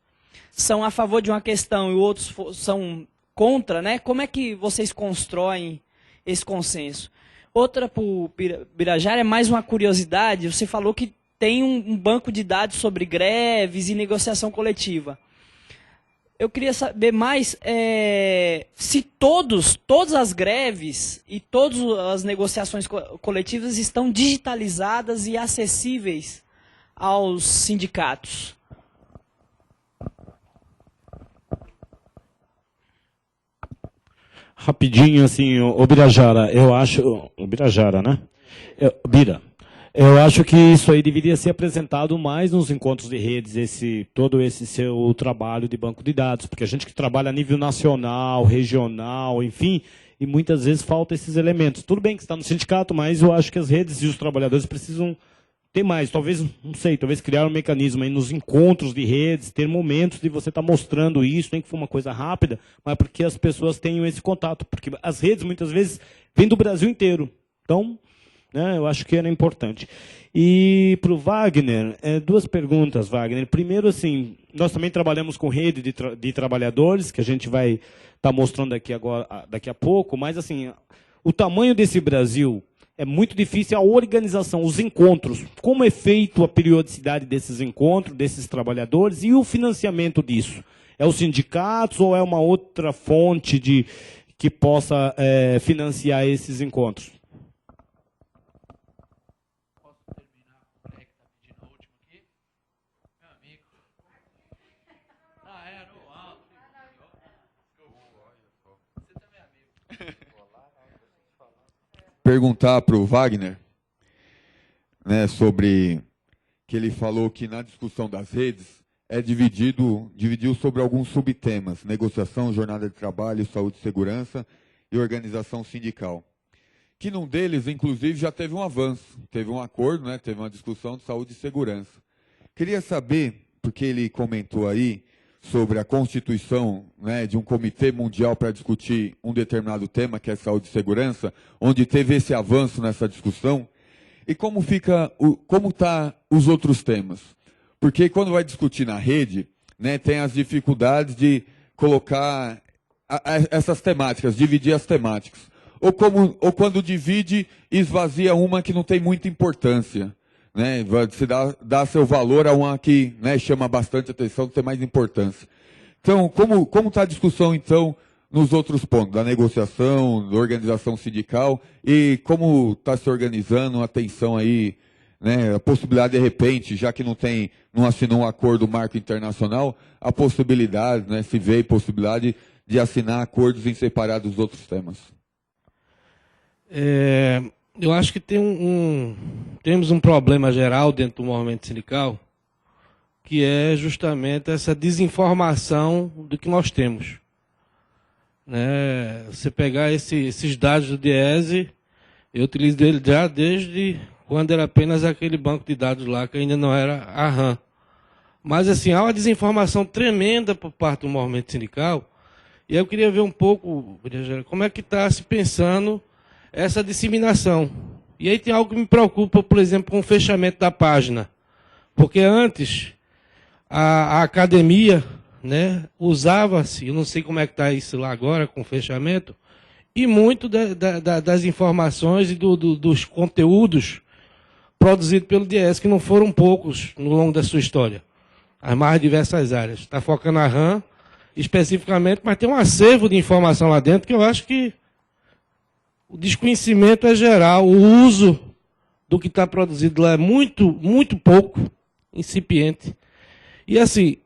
são a favor de uma questão e outros são contra, né? Como é que vocês constroem esse consenso? Outra para o Birajara é mais uma curiosidade. Você falou que tem um banco de dados sobre greves e negociação coletiva. Eu queria saber mais se todas as greves e todas as negociações coletivas estão digitalizadas e acessíveis aos sindicatos. Rapidinho, assim, o Birajara, eu acho... O Birajara, né? Bira. Eu acho que isso aí deveria ser apresentado mais nos encontros de redes, todo esse seu trabalho de banco de dados, porque a gente que trabalha a nível nacional, regional, enfim, e muitas vezes falta esses elementos. Tudo bem que está no sindicato, mas eu acho que as redes e os trabalhadores precisam ter mais. Talvez, não sei, talvez criar um mecanismo aí nos encontros de redes, ter momentos de você estar mostrando isso, nem que for uma coisa rápida, mas porque as pessoas tenham esse contato, porque as redes muitas vezes vêm do Brasil inteiro. Então... eu acho que era importante. E para o Wagner, duas perguntas, Wagner. Primeiro, assim, nós também trabalhamos com rede de trabalhadores, que a gente vai estar mostrando daqui a pouco, mas assim, o tamanho desse Brasil é muito difícil a organização, os encontros. Como é feito a periodicidade desses encontros, desses trabalhadores, e o financiamento disso? É os sindicatos ou é uma outra fonte que possa financiar esses encontros? Perguntar para o Wagner, né, sobre que ele falou que na discussão das redes dividiu sobre alguns subtemas: negociação, jornada de trabalho, saúde e segurança e organização sindical. Que num deles, inclusive, já teve um avanço, teve um acordo, né, teve uma discussão de saúde e segurança. Queria saber, porque ele comentou aí sobre a constituição, né, de um comitê mundial para discutir um determinado tema, que é saúde e segurança, onde teve esse avanço nessa discussão, e como tá os outros temas. Porque quando vai discutir na rede, né, tem as dificuldades de colocar essas temáticas, dividir as temáticas. Ou quando divide, esvazia uma que não tem muita importância. Né, você dá seu valor a uma que, né, chama bastante atenção, tem mais importância. Então, como está a discussão, então, nos outros pontos, da negociação, da organização sindical, e como está se organizando a atenção aí, né, a possibilidade, de repente, já que não assinou um acordo marco internacional, a possibilidade, né, se vê possibilidade de assinar acordos em separado dos outros temas? Eu acho que temos um problema geral dentro do movimento sindical, que é justamente essa desinformação do que nós temos. Né? Você pegar esses dados do Diese, eu utilizo ele já desde quando era apenas aquele banco de dados lá, que ainda não era a RAM. Mas assim, há uma desinformação tremenda por parte do movimento sindical, e eu queria ver um pouco, como é que está se pensando essa disseminação. E aí tem algo que me preocupa, por exemplo, com o fechamento da página. Porque antes, a academia, né, usava-se, eu não sei como é que está isso lá agora, com o fechamento, e muito das informações e dos conteúdos produzidos pelo Diese, que não foram poucos no longo da sua história. As mais diversas áreas. Está focando a RAM, especificamente, mas tem um acervo de informação lá dentro que eu acho que o desconhecimento é geral, o uso do que está produzido lá é muito, muito pouco, incipiente. E assim,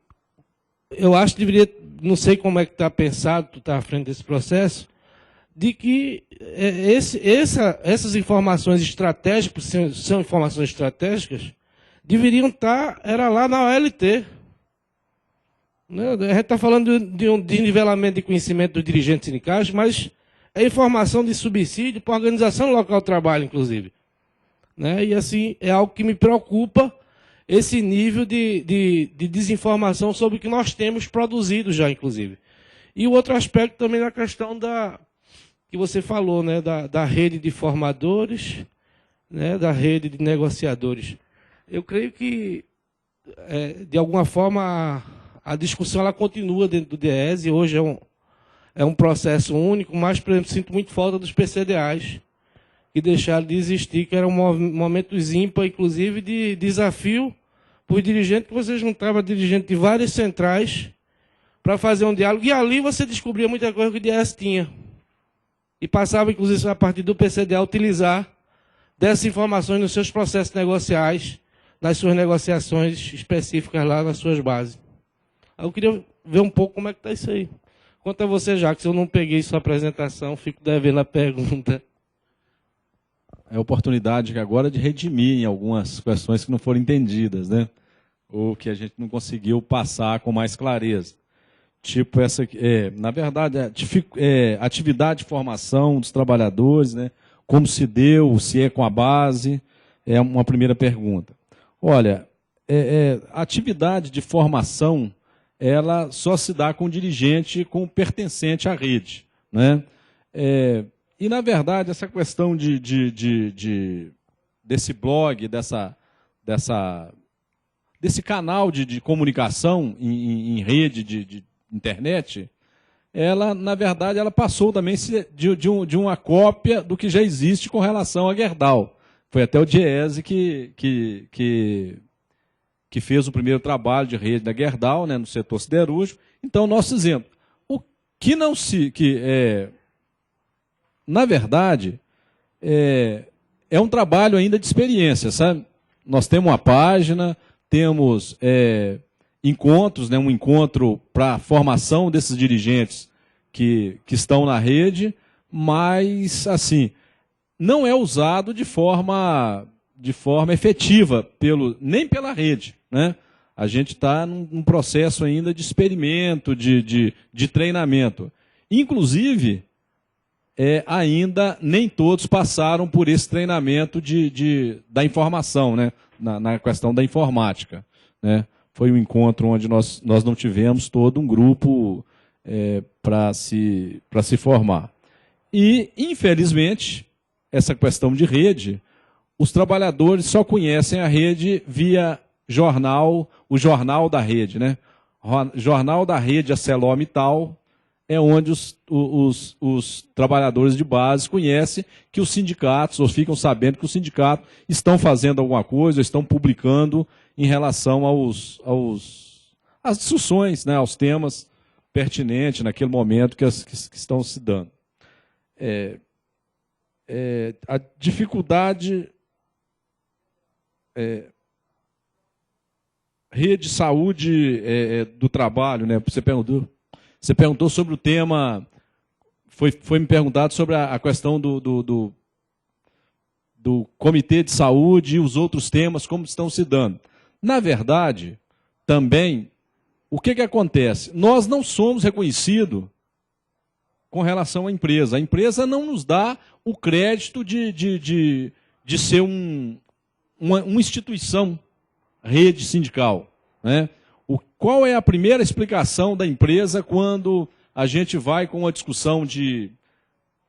eu acho que deveria, não sei como é que está pensado, tu está à frente desse processo, de que essas informações estratégicas, são informações estratégicas, deveriam estar, era lá na OLT. Né? A gente está falando de um desnivelamento de conhecimento dos dirigentes sindicais, mas é informação de subsídio para a organização local do trabalho, inclusive. Né? E assim, é algo que me preocupa, esse nível de desinformação sobre o que nós temos produzido já, inclusive. E o outro aspecto também na questão que você falou, né, da rede de formadores, né, da rede de negociadores. Eu creio que, de alguma forma, a discussão ela continua dentro do DIEESE. Hoje é um processo único, mas, por exemplo, sinto muito falta dos PCDAs, que deixaram de existir, que era um momento ímpar, inclusive, de desafio para os dirigentes, que você juntava dirigentes de várias centrais para fazer um diálogo, e ali você descobria muita coisa que o DIEESE tinha. E passava, inclusive, a partir do PCDA, a utilizar dessas informações nos seus processos negociais, nas suas negociações específicas lá nas suas bases. Eu queria ver um pouco como é que está isso aí. Quanto a você, Jacques, eu não peguei sua apresentação, fico devendo a pergunta. É a oportunidade agora de redimir em algumas questões que não foram entendidas, né? Ou que a gente não conseguiu passar com mais clareza. Tipo essa, na verdade, atividade de formação dos trabalhadores, né? Como se deu, se é com a base, é uma primeira pergunta. Olha, a atividade de formação, ela só se dá com o dirigente com pertencente à rede, né? E, na verdade, essa questão desse blog, desse canal de comunicação em rede de internet, ela, na verdade, ela passou também de uma cópia do que já existe com relação a Gerdau. Foi até o DIEESE que fez o primeiro trabalho de rede da Gerdau, né, no setor siderúrgico. Então, nós fizemos. O que não se... na verdade, é um trabalho ainda de experiência, sabe? Nós temos uma página, temos encontros, né, um encontro para a formação desses dirigentes que estão na rede, mas, assim, não é usado de forma efetiva, nem pela rede, né? A gente está num processo ainda de experimento, de treinamento. Inclusive, ainda nem todos passaram por esse treinamento da informação, né? Na questão da informática, né? Foi um encontro onde nós não tivemos todo um grupo para se formar. E, infelizmente, essa questão de rede, os trabalhadores só conhecem a rede via o jornal da rede, né? O jornal da rede ArcelorMittal é onde os trabalhadores de base conhecem que os sindicatos, ou ficam sabendo que os sindicatos estão fazendo alguma coisa, estão publicando em relação às discussões, né, aos temas pertinentes naquele momento que estão se dando. A dificuldade... rede de saúde do trabalho, né? Você perguntou sobre o tema, foi me perguntado sobre a questão do Comitê de Saúde e os outros temas, como estão se dando. Na verdade, também, o que acontece? Nós não somos reconhecidos com relação à empresa. A empresa não nos dá o crédito de ser uma instituição, rede sindical, né? Qual é a primeira explicação da empresa quando a gente vai com uma discussão de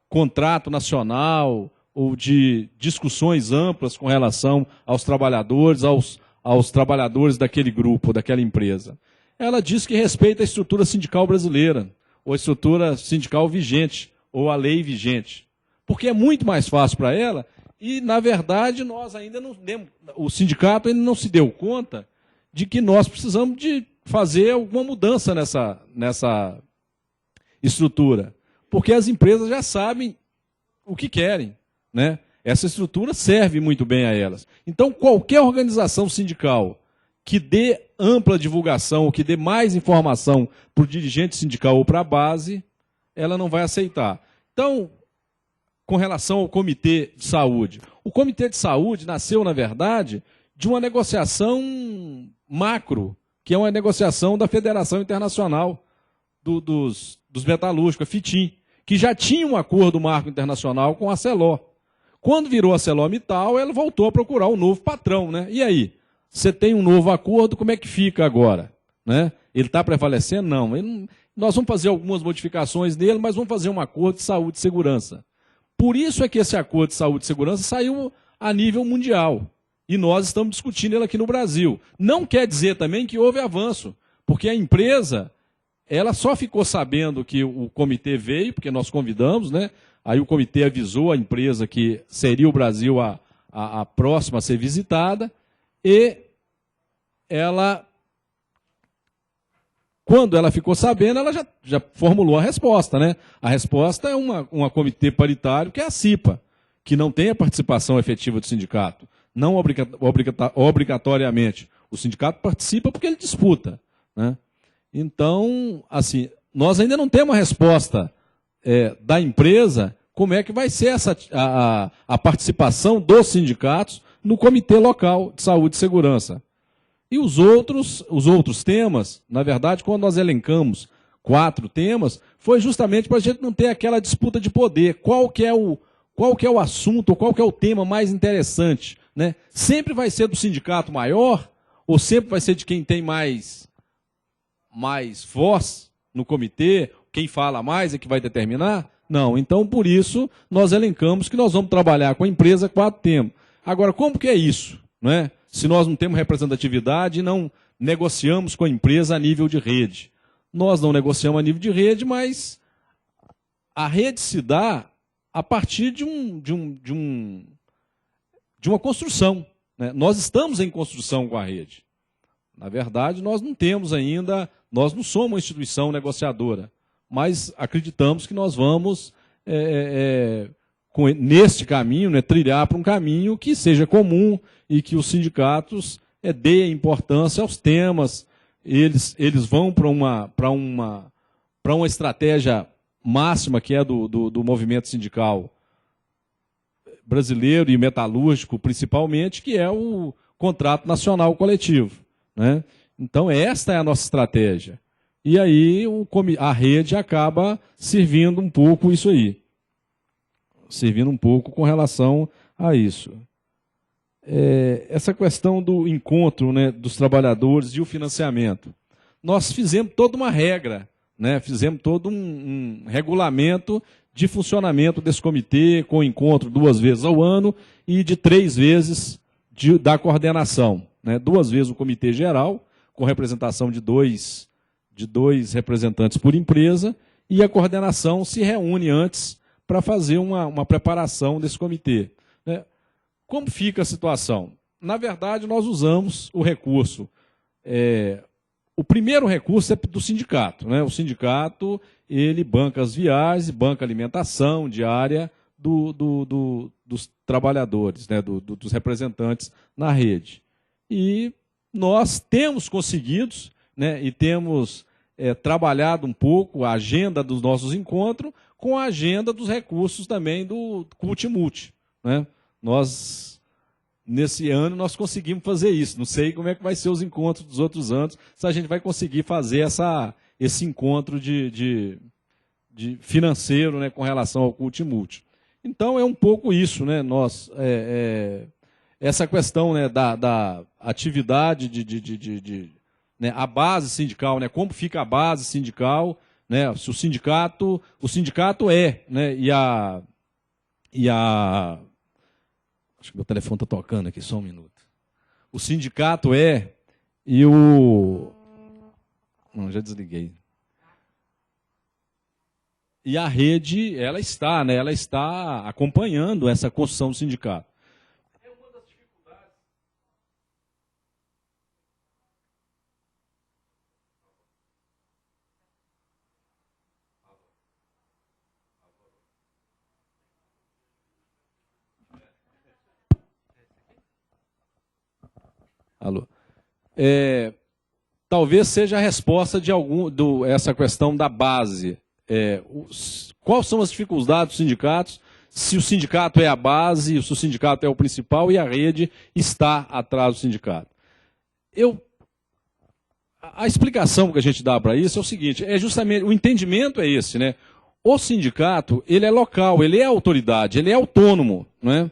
contrato nacional ou de discussões amplas com relação aos trabalhadores, aos trabalhadores daquele grupo, daquela empresa? Ela diz que respeita a estrutura sindical brasileira, ou a estrutura sindical vigente, ou a lei vigente. Porque é muito mais fácil para ela. E, na verdade, nós ainda o sindicato ainda não se deu conta de que nós precisamos de fazer alguma mudança nessa estrutura. Porque as empresas já sabem o que querem, né? Essa estrutura serve muito bem a elas. Então, qualquer organização sindical que dê ampla divulgação, ou que dê mais informação para o dirigente sindical ou para a base, ela não vai aceitar. Então, com relação ao Comitê de Saúde. O Comitê de Saúde nasceu, na verdade, de uma negociação macro, que é uma negociação da Federação Internacional dos Metalúrgicos, a FITIM, que já tinha um acordo marco internacional com a Arcelor. Quando virou a ArcelorMittal, ela voltou a procurar um novo patrão, né? E aí? Você tem um novo acordo, como é que fica agora? Né? Ele está prevalecendo? Não. Nós vamos fazer algumas modificações nele, mas vamos fazer um acordo de saúde e segurança. Por isso é que esse acordo de saúde e segurança saiu a nível mundial. E nós estamos discutindo ele aqui no Brasil. Não quer dizer também que houve avanço, porque a empresa, ela só ficou sabendo que o comitê veio, porque nós convidamos, né? Aí o comitê avisou a empresa que seria o Brasil a próxima a ser visitada, e ela, quando ela ficou sabendo, ela já formulou a resposta, né? A resposta é uma comitê paritário, que é a CIPA, que não tem a participação efetiva do sindicato. Não obrigatoriamente. O sindicato participa porque ele disputa, né? Então, assim, nós ainda não temos uma resposta da empresa como é que vai ser a participação dos sindicatos no Comitê Local de Saúde e Segurança. E os outros temas, na verdade, quando nós elencamos 4 temas, foi justamente para a gente não ter aquela disputa de poder. Qual que é o assunto, qual que é o tema mais interessante, né? Sempre vai ser do sindicato maior, ou sempre vai ser de quem tem mais voz no comitê, quem fala mais é que vai determinar? Não. Então, por isso, nós elencamos que nós vamos trabalhar com a empresa 4 temas. Agora, como que é isso, né? Se nós não temos representatividade e não negociamos com a empresa a nível de rede. Nós não negociamos a nível de rede, mas a rede se dá a partir de uma construção, né? Nós estamos em construção com a rede. Na verdade, nós não temos ainda, nós não somos uma instituição negociadora, mas acreditamos que nós vamos, neste caminho, né, trilhar para um caminho que seja comum e que os sindicatos deem importância aos temas. Eles vão para uma estratégia máxima, que é do movimento sindical brasileiro e metalúrgico, principalmente, que é o contrato nacional coletivo, né? Então, esta é a nossa estratégia. E aí a rede acaba servindo um pouco isso aí. Servindo um pouco com relação a isso. Essa questão do encontro, né, dos trabalhadores e o financiamento. Nós fizemos toda uma regra, né, fizemos todo um regulamento de funcionamento desse comitê, com encontro 2 vezes ao ano e de 3 vezes da coordenação, né? 2 vezes o comitê geral, com representação de dois representantes por empresa, e a coordenação se reúne antes para fazer uma preparação desse comitê, né? Como fica a situação? Na verdade, nós usamos o recurso. O primeiro recurso é do sindicato, né? O sindicato, ele banca as viagens, banca a alimentação diária dos trabalhadores, né? Dos representantes na rede. E nós temos conseguido, né? E temos trabalhado um pouco a agenda dos nossos encontros com a agenda dos recursos também do Cultimulti, né? Nesse ano, nós conseguimos fazer isso. Não sei como é que vai ser os encontros dos outros anos, se a gente vai conseguir fazer esse encontro de financeiro, né, com relação ao Cultimulti. Então, é um pouco isso, né? Essa questão, né, da atividade né, a base sindical, né, como fica a base sindical, né, se o sindicato né, acho que meu telefone está tocando aqui, só um minuto. O sindicato e o... Não, já desliguei. E a rede, ela está, né, ela está acompanhando essa construção do sindicato. Alô. Talvez seja a resposta de essa questão da base. quais são as dificuldades dos sindicatos, se o sindicato é a base, se o sindicato é o principal e a rede está atrás do sindicato. A explicação que a gente dá para isso é o seguinte, justamente, o entendimento é esse, né? O sindicato, ele é local, ele é autoridade, ele é autônomo, né?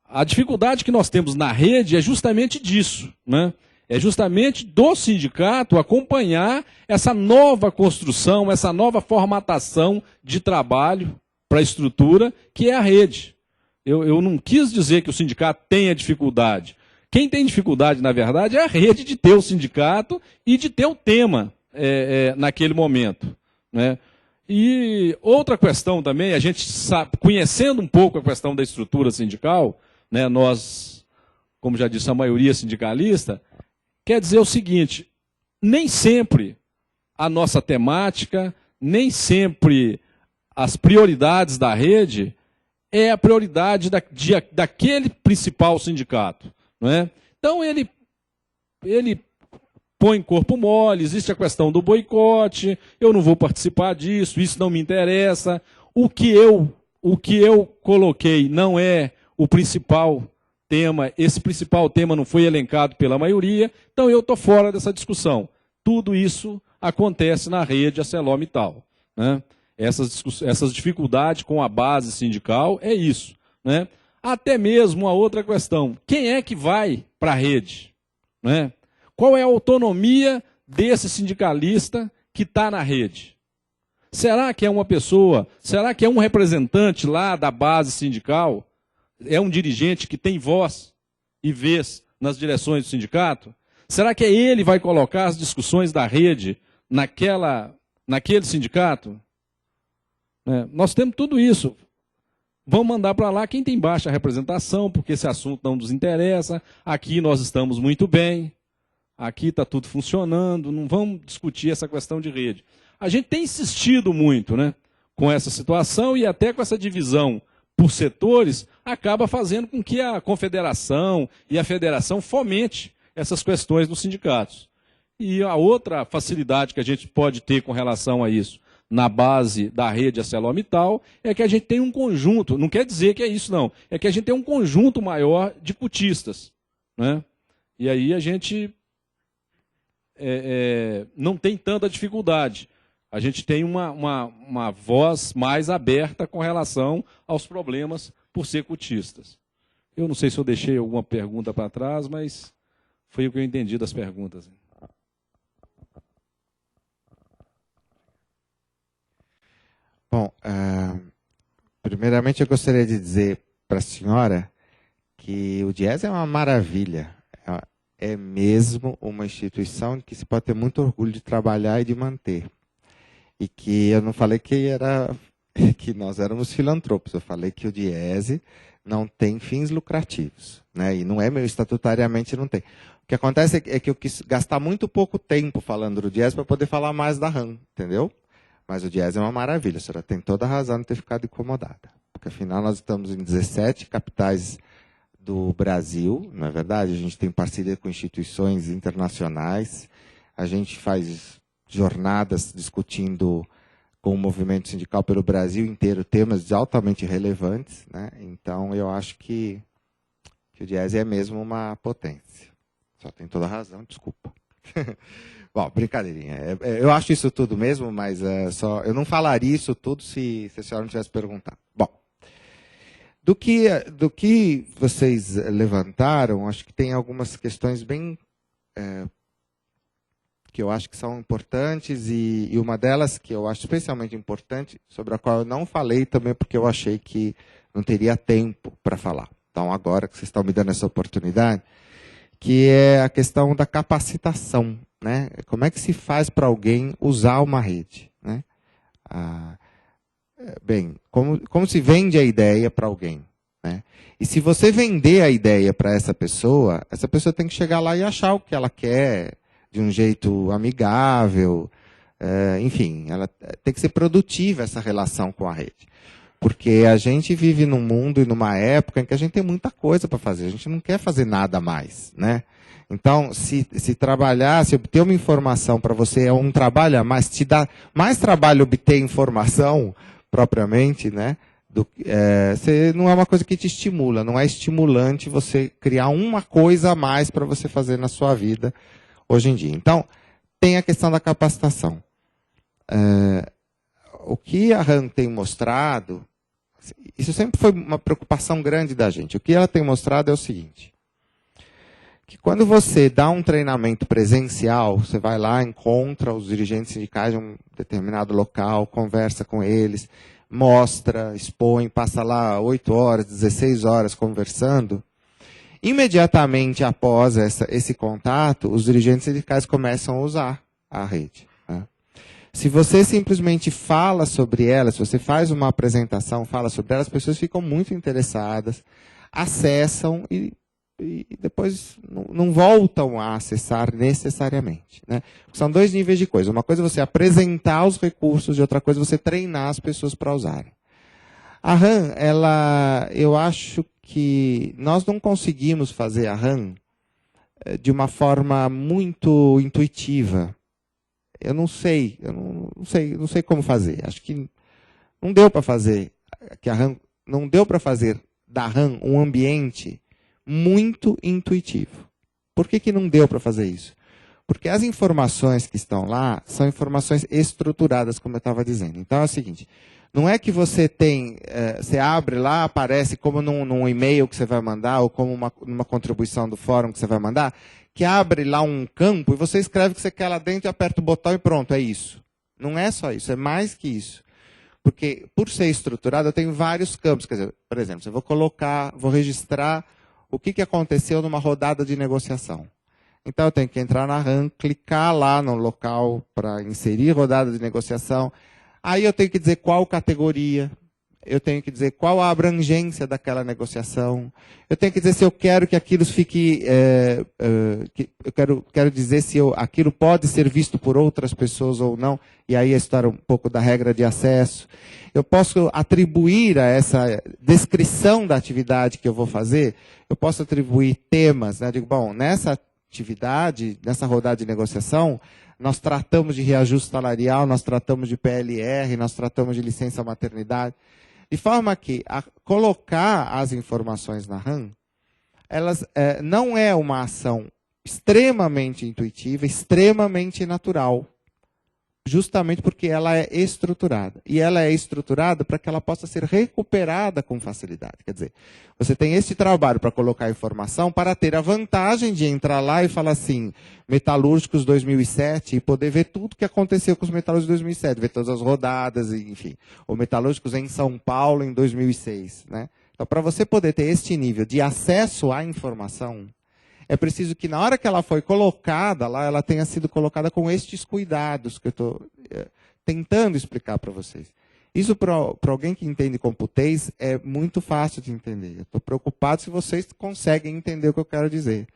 A dificuldade que nós temos na rede é justamente disso, né? É justamente do sindicato acompanhar essa nova construção, essa nova formatação de trabalho para a estrutura, que é a rede. Eu não quis dizer que o sindicato tenha dificuldade. Quem tem dificuldade, na verdade, é a rede de ter o sindicato e de ter o tema naquele momento, né? E outra questão também, a gente sabe, conhecendo um pouco a questão da estrutura sindical, né, nós, como já disse, a maioria sindicalista, quer dizer o seguinte, nem sempre a nossa temática, nem sempre as prioridades da rede é a prioridade daquele principal sindicato, não é? Então ele põe corpo mole, existe a questão do boicote, eu não vou participar disso, isso não me interessa, o que eu coloquei não é o principal tema, esse principal tema não foi elencado pela maioria, então eu estou fora dessa discussão. Tudo isso acontece na rede ArcelorMittal, né? Essas dificuldades com a base sindical é isso, né? Até mesmo a outra questão, quem é que vai para a rede, né? Qual é a autonomia desse sindicalista que está na rede? Será que é uma pessoa, será que é um representante lá da base sindical? É um dirigente que tem voz e vez nas direções do sindicato? Será que ele vai colocar as discussões da rede naquele sindicato? Nós temos tudo isso. Vamos mandar para lá quem tem baixa representação, porque esse assunto não nos interessa. Aqui nós estamos muito bem. Aqui está tudo funcionando, não vamos discutir essa questão de rede. A gente tem insistido muito, né, com essa situação e até com essa divisão por setores, acaba fazendo com que a confederação e a federação fomente essas questões nos sindicatos. E a outra facilidade que a gente pode ter com relação a isso, na base da rede ArcelorMittal, é que a gente tem um conjunto, não quer dizer que é isso não, é que a gente tem um conjunto maior de cotistas, né? E aí a gente não tem tanta dificuldade. A gente tem uma voz mais aberta com relação aos problemas por ser cotistas. Eu não sei se eu deixei alguma pergunta para trás, mas foi o que eu entendi das perguntas. Bom, primeiramente eu gostaria de dizer para a senhora que o DIES é uma maravilha. É mesmo uma instituição que se pode ter muito orgulho de trabalhar e de manter. E que eu não falei que nós éramos filantropos, eu falei que o DIES não tem fins lucrativos, né? E não é meu, estatutariamente não tem. O que acontece é que eu quis gastar muito pouco tempo falando do DIES para poder falar mais da RAM, entendeu? Mas o DIES é uma maravilha, a senhora tem toda a razão de ter ficado incomodada. Porque afinal nós estamos em 17 capitais do Brasil, não é verdade? A gente tem parceria com instituições internacionais, a gente faz jornadas discutindo com o movimento sindical pelo Brasil inteiro temas altamente relevantes, né? Então eu acho que o DIES é mesmo uma potência. Só tem toda a razão, desculpa. Bom, brincadeirinha. Eu acho isso tudo mesmo, mas eu não falaria isso tudo se a senhora não tivesse perguntado. Bom, do que vocês levantaram, acho que tem algumas questões bem que eu acho que são importantes e uma delas que eu acho especialmente importante, sobre a qual eu não falei também porque eu achei que não teria tempo para falar. Então, agora que vocês estão me dando essa oportunidade, que é a questão da capacitação, né? Como é que se faz para alguém usar uma rede, né? Bem, como se vende a ideia para alguém, né? E se você vender a ideia para essa pessoa tem que chegar lá e achar o que ela quer, de um jeito amigável, enfim, ela tem que ser produtiva essa relação com a rede. Porque a gente vive num mundo e numa época em que a gente tem muita coisa para fazer, a gente não quer fazer nada mais, né? Então, se trabalhar, se obter uma informação para você é um trabalho a mais, te dá mais trabalho obter informação propriamente, né? Não é uma coisa que te estimula, não é estimulante você criar uma coisa a mais para você fazer na sua vida hoje em dia. Então, tem a questão da capacitação. O que a RAM tem mostrado, isso sempre foi uma preocupação grande da gente. O que ela tem mostrado é o seguinte, que quando você dá um treinamento presencial, você vai lá, encontra os dirigentes sindicais de um determinado local, conversa com eles, mostra, expõe, passa lá 8 horas, 16 horas conversando, imediatamente após esse contato, os dirigentes sindicais começam a usar a rede. Né? Se você simplesmente fala sobre ela, se você faz uma apresentação, fala sobre ela, as pessoas ficam muito interessadas, acessam e depois não voltam a acessar necessariamente. Né? São 2 níveis de coisa. Uma coisa é você apresentar os recursos, e outra coisa é você treinar as pessoas para usarem. A RAM, eu acho que nós não conseguimos fazer a RAM de uma forma muito intuitiva. Eu não sei como fazer. Acho que não deu para fazer que a RAM, não deu para fazer da RAM um ambiente muito intuitivo. Por que não deu para fazer isso? Porque as informações que estão lá são informações estruturadas, como eu estava dizendo. Então é o seguinte, não é que você você abre lá, aparece como num e-mail que você vai mandar, ou como numa contribuição do fórum que você vai mandar, que abre lá um campo e você escreve o que você quer lá dentro e aperta o botão e pronto, é isso. Não é só isso, é mais que isso. Porque, por ser estruturado, eu tenho vários campos. Quer dizer, por exemplo, eu vou registrar o que aconteceu numa rodada de negociação. Então, eu tenho que entrar na RAM, clicar lá no local para inserir rodada de negociação. Aí eu tenho que dizer qual categoria, eu tenho que dizer qual a abrangência daquela negociação, eu tenho que dizer se eu quero que aquilo fique... eu quero dizer se aquilo pode ser visto por outras pessoas ou não, e aí a história um pouco da regra de acesso. Eu posso atribuir a essa descrição da atividade que eu vou fazer, eu posso atribuir temas, né? Digo, bom, nessa atividade, nessa rodada de negociação, nós tratamos de reajuste salarial, nós tratamos de PLR, nós tratamos de licença maternidade, de forma que colocar as informações na RAM, elas não é uma ação extremamente intuitiva, extremamente natural, justamente porque ela é estruturada. E ela é estruturada para que ela possa ser recuperada com facilidade. Quer dizer, você tem este trabalho para colocar informação para ter a vantagem de entrar lá e falar assim, metalúrgicos 2007, e poder ver tudo o que aconteceu com os metalúrgicos 2007, ver todas as rodadas, enfim. Ou metalúrgicos em São Paulo em 2006. Né? Então, para você poder ter este nível de acesso à informação, é preciso que na hora que ela foi colocada lá, ela tenha sido colocada com estes cuidados que eu estou tentando explicar para vocês. Isso para alguém que entende computês é muito fácil de entender. Eu estou preocupado se vocês conseguem entender o que eu quero dizer.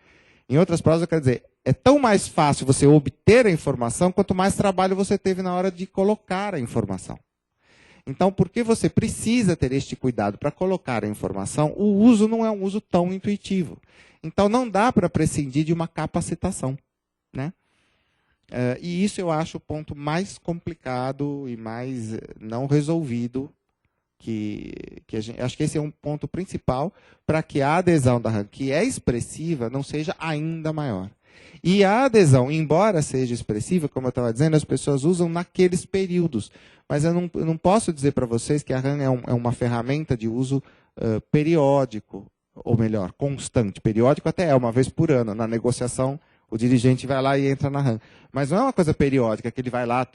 Em outras palavras, eu quero dizer, é tão mais fácil você obter a informação quanto mais trabalho você teve na hora de colocar a informação. Então, porque você precisa ter este cuidado para colocar a informação, o uso não é um uso tão intuitivo. Então, não dá para prescindir de uma capacitação. Né? E isso eu acho o ponto mais complicado e mais não resolvido. Acho que esse é um ponto principal para que a adesão da RAM, que é expressiva, não seja ainda maior. E a adesão, embora seja expressiva, como eu estava dizendo, as pessoas usam naqueles períodos. Mas eu não posso dizer para vocês que a RAM é uma ferramenta de uso periódico, ou melhor, constante. Periódico até é uma vez por ano. Na negociação, o dirigente vai lá e entra na RAM. Mas não é uma coisa periódica, que ele vai lá,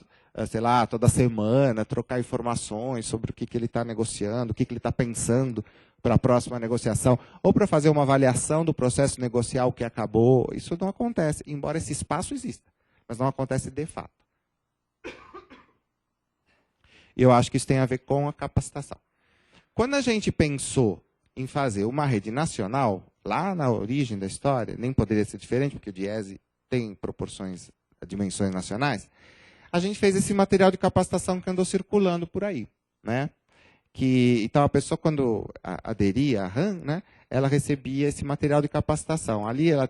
sei lá, toda semana, trocar informações sobre o que ele está negociando, o que ele está pensando para a próxima negociação, ou para fazer uma avaliação do processo negocial que acabou. Isso não acontece, embora esse espaço exista, mas não acontece de fato. E eu acho que isso tem a ver com a capacitação. Quando a gente pensou em fazer uma rede nacional, lá na origem da história, nem poderia ser diferente, porque o DIESE tem proporções, dimensões nacionais, a gente fez esse material de capacitação que andou circulando por aí. Né? Então, a pessoa, quando aderia à RAM, né, ela recebia esse material de capacitação. Ali ela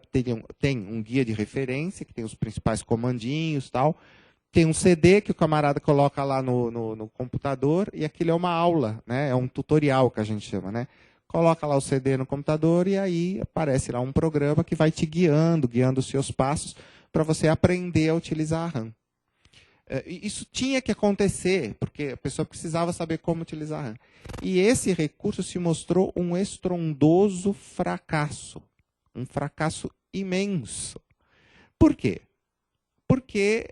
tem um guia de referência, que tem os principais comandinhos, tal. Tem um CD que o camarada coloca lá no computador, e aquilo é uma aula, né? É um tutorial que a gente chama, né? Coloca lá o CD no computador e aí aparece lá um programa que vai te guiando os seus passos para você aprender a utilizar a RAM. Isso tinha que acontecer, porque a pessoa precisava saber como utilizar a RAM. E esse recurso se mostrou um estrondoso fracasso. Um fracasso imenso. Por quê? Porque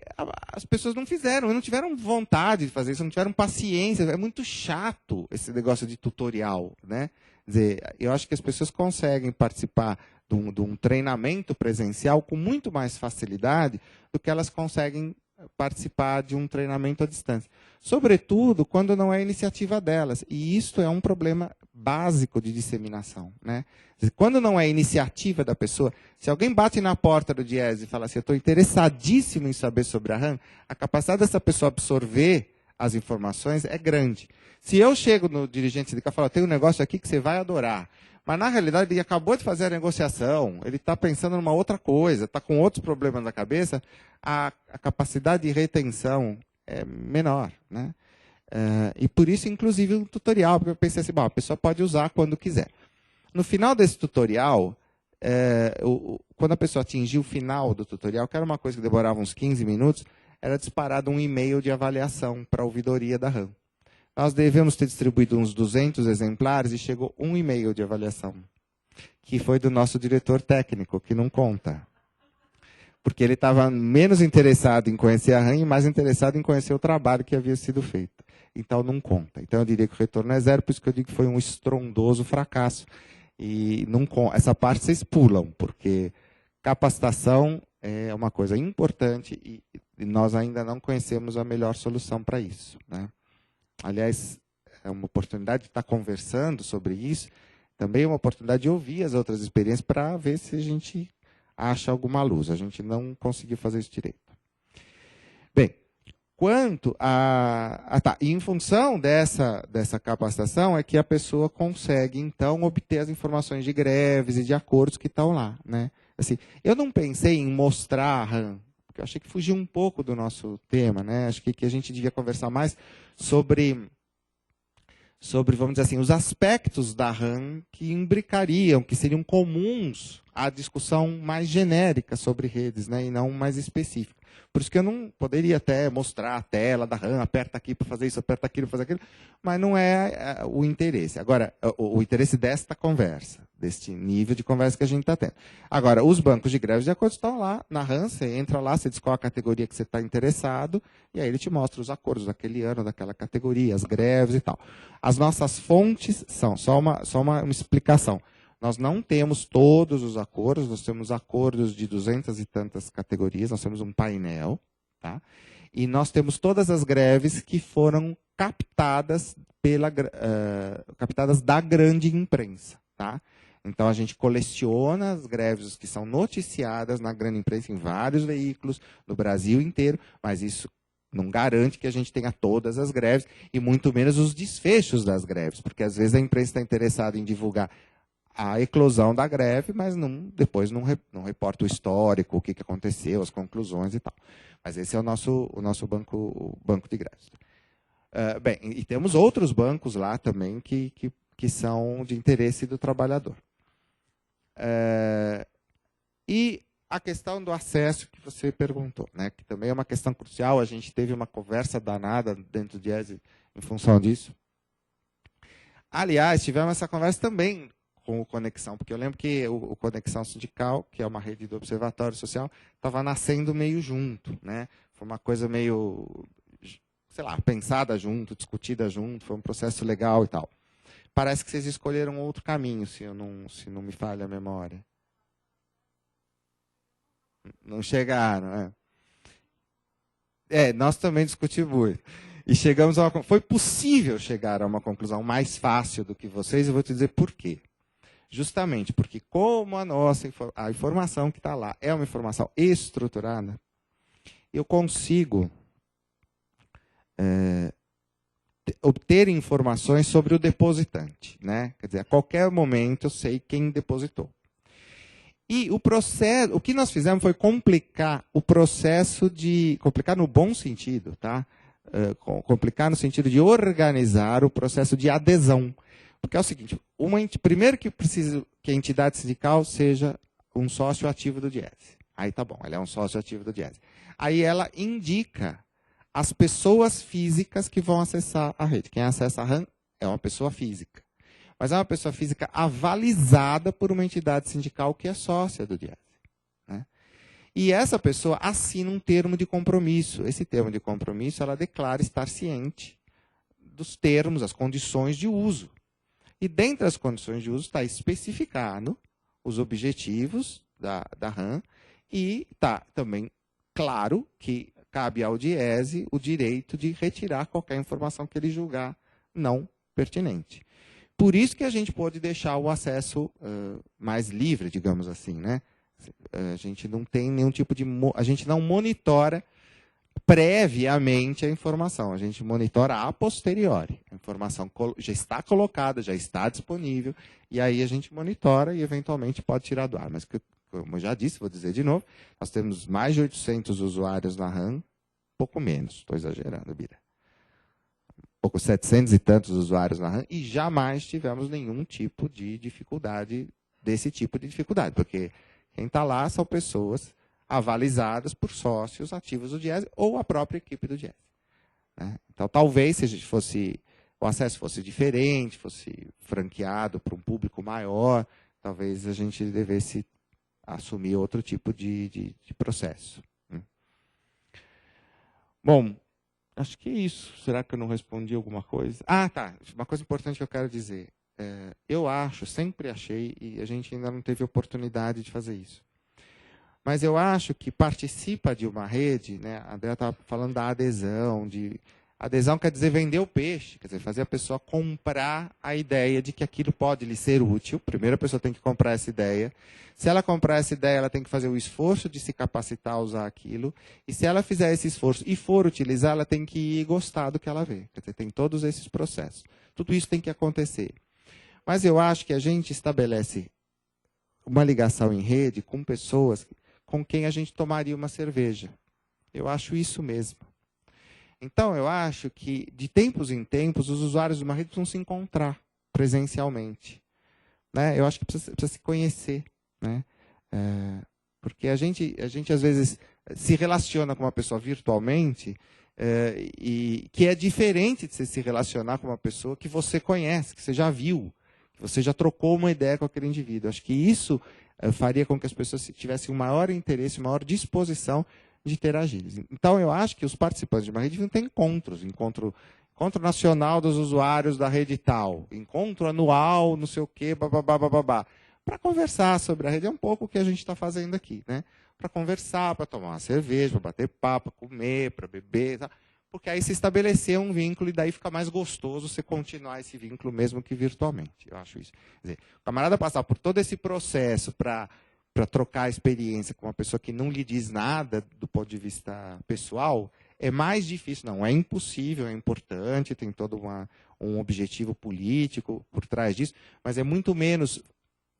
as pessoas não fizeram, não tiveram vontade de fazer isso, não tiveram paciência. É muito chato esse negócio de tutorial, né? Quer dizer, eu acho que as pessoas conseguem participar de um treinamento presencial com muito mais facilidade do que elas conseguem participar de um treinamento à distância. Sobretudo quando não é iniciativa delas. E isso é um problema básico de disseminação, né? Quando não é iniciativa da pessoa, se alguém bate na porta do Diese e fala assim, eu estou interessadíssimo em saber sobre a RAM, a capacidade dessa pessoa absorver as informações é grande. Se eu chego no dirigente sindical e falo, tem um negócio aqui que você vai adorar, mas na realidade ele acabou de fazer a negociação, ele está pensando numa outra coisa, está com outros problemas na cabeça, a capacidade de retenção é menor, né? E por isso, inclusive, um tutorial, porque eu pensei assim, bom, a pessoa pode usar quando quiser. No final desse tutorial, quando a pessoa atingiu o final do tutorial, que era uma coisa que demorava uns 15 minutos, era disparado um e-mail de avaliação para a ouvidoria da RAM. Nós devemos ter distribuído uns 200 exemplares e chegou um e-mail de avaliação, que foi do nosso diretor técnico, que não conta. Porque ele estava menos interessado em conhecer a RAM e mais interessado em conhecer o trabalho que havia sido feito. Então, não conta. Então, eu diria que o retorno é zero, por isso que eu digo que foi um estrondoso fracasso. E não, essa parte vocês pulam, porque capacitação é uma coisa importante e nós ainda não conhecemos a melhor solução para isso, né? Aliás, é uma oportunidade de estar conversando sobre isso, também é uma oportunidade de ouvir as outras experiências para ver se a gente acha alguma luz. A gente não conseguiu fazer isso direito. Bem, quanto em função dessa capacitação é que a pessoa consegue, então, obter as informações de greves e de acordos que estão lá, né? Assim, eu não pensei em mostrar a RAM, porque eu achei que fugiu um pouco do nosso tema, né? Acho que a gente devia conversar mais sobre, vamos dizer assim, os aspectos da RAM que imbricariam, que seriam comuns à discussão mais genérica sobre redes, né? E não mais específica. Por isso que eu não poderia até mostrar a tela da RAM, aperta aqui para fazer isso, aperta aquilo para fazer aquilo, mas não é o interesse. Agora, o interesse desta conversa, deste nível de conversa que a gente está tendo. Agora, os bancos de greves de acordo estão lá na RAM, você entra lá, você diz qual a categoria que você está interessado, e aí ele te mostra os acordos daquele ano, daquela categoria, as greves e tal. As nossas fontes são, só uma explicação. Nós não temos todos os acordos, nós temos acordos de 200 e tantas categorias, nós temos um painel, tá? E nós temos todas as greves que foram captadas da grande imprensa, tá? Então, a gente coleciona as greves que são noticiadas na grande imprensa em vários veículos, no Brasil inteiro, mas isso não garante que a gente tenha todas as greves, e muito menos os desfechos das greves, porque às vezes a imprensa está interessada em divulgar a eclosão da greve, mas depois não reporta o histórico, o que aconteceu, as conclusões e tal. Mas esse é o nosso banco de greves. Bem, e temos outros bancos lá também que são de interesse do trabalhador. E a questão do acesso que você perguntou, né, que também é uma questão crucial, a gente teve uma conversa danada dentro do Diese em função disso. Aliás, tivemos essa conversa também com o Conexão, porque eu lembro que o Conexão Sindical, que é uma rede do Observatório Social, estava nascendo meio junto, né? Foi uma coisa meio, sei lá, pensada junto, discutida junto, foi um processo legal e tal. Parece que vocês escolheram outro caminho, se não me falha a memória. Não chegaram, nós também discutimos muito. E chegamos foi possível chegar a uma conclusão mais fácil do que vocês, eu vou te dizer por quê. Justamente porque como a informação que está lá é uma informação estruturada, eu consigo obter informações sobre o depositante, né? Quer dizer, a qualquer momento eu sei quem depositou. E o processo, o que nós fizemos foi complicar o processo complicar no bom sentido, tá? Complicar no sentido de organizar o processo de adesão. Porque é o seguinte, primeiro que precisa que a entidade sindical seja um sócio ativo do Diese. Aí tá bom, ela é um sócio ativo do Diese. Aí ela indica as pessoas físicas que vão acessar a rede. Quem acessa a RAM é uma pessoa física. Mas é uma pessoa física avalizada por uma entidade sindical que é sócia do Diese, né? E essa pessoa assina um termo de compromisso. Esse termo de compromisso, ela declara estar ciente dos termos, as condições de uso. E dentre as condições de uso está especificado os objetivos da RAM e está também claro que cabe ao Diese o direito de retirar qualquer informação que ele julgar não pertinente. Por isso que a gente pode deixar o acesso mais livre, digamos assim, né? A gente não tem nenhum tipo de... A gente não monitora previamente a informação, a gente monitora a posteriori. A informação já está colocada, já está disponível, e aí a gente monitora e eventualmente pode tirar do ar. Mas, como eu já disse, vou dizer de novo, nós temos mais de 800 usuários na RAM, pouco menos, estou exagerando, Bira. Pouco 700 e tantos usuários na RAM, e jamais tivemos nenhum tipo de dificuldade, desse tipo de dificuldade, porque quem está lá são pessoas avalizadas por sócios ativos do Diese ou a própria equipe do Diese, né? Então, talvez, se o acesso fosse diferente, fosse franqueado para um público maior, talvez a gente devesse assumir outro tipo de processo. Bom, acho que é isso. Será que eu não respondi alguma coisa? Ah, tá. Uma coisa importante que eu quero dizer. Eu sempre achei, e a gente ainda não teve oportunidade de fazer isso, mas eu acho que participa de uma rede, né? A Andrea estava falando da adesão. Adesão quer dizer vender o peixe, quer dizer, fazer a pessoa comprar a ideia de que aquilo pode lhe ser útil. Primeiro a pessoa tem que comprar essa ideia. Se ela comprar essa ideia, ela tem que fazer o esforço de se capacitar a usar aquilo. E se ela fizer esse esforço e for utilizar, ela tem que ir gostar do que ela vê. Quer dizer, tem todos esses processos. Tudo isso tem que acontecer. Mas eu acho que a gente estabelece uma ligação em rede com pessoas com quem a gente tomaria uma cerveja. Eu acho isso mesmo. Então, eu acho que, de tempos em tempos, os usuários de uma rede precisam se encontrar presencialmente, né? Eu acho que precisa se conhecer, né? Porque a gente, às vezes, se relaciona com uma pessoa virtualmente, e que é diferente de você se relacionar com uma pessoa que você conhece, que você já viu, que você já trocou uma ideia com aquele indivíduo. Acho que isso faria com que as pessoas tivessem um maior interesse, maior disposição de interagir. Então, eu acho que os participantes de uma rede vão ter encontros, encontro nacional dos usuários da rede tal, encontro anual, não sei o quê, babá, para conversar sobre a rede. É um pouco o que a gente está fazendo aqui, né? Para conversar, para tomar uma cerveja, para bater papo, para comer, para beber, tá? Porque aí se estabelecer um vínculo e daí fica mais gostoso você continuar esse vínculo mesmo que virtualmente. Eu acho isso. Quer dizer, o camarada passar por todo esse processo para trocar a experiência com uma pessoa que não lhe diz nada do ponto de vista pessoal, é mais difícil. Não, é impossível, é importante, tem todo um objetivo político por trás disso, mas é muito menos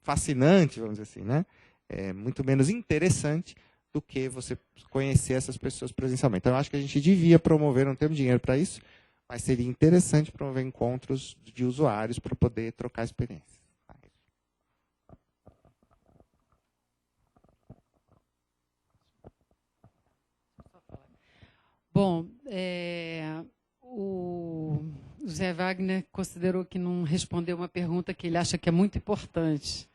fascinante, vamos dizer assim, né? É muito menos interessante do que você conhecer essas pessoas presencialmente. Então, eu acho que a gente devia promover, não temos dinheiro para isso, mas seria interessante promover encontros de usuários para poder trocar experiências. Bom, o Zé Wagner considerou que não respondeu uma pergunta que ele acha que é muito importante.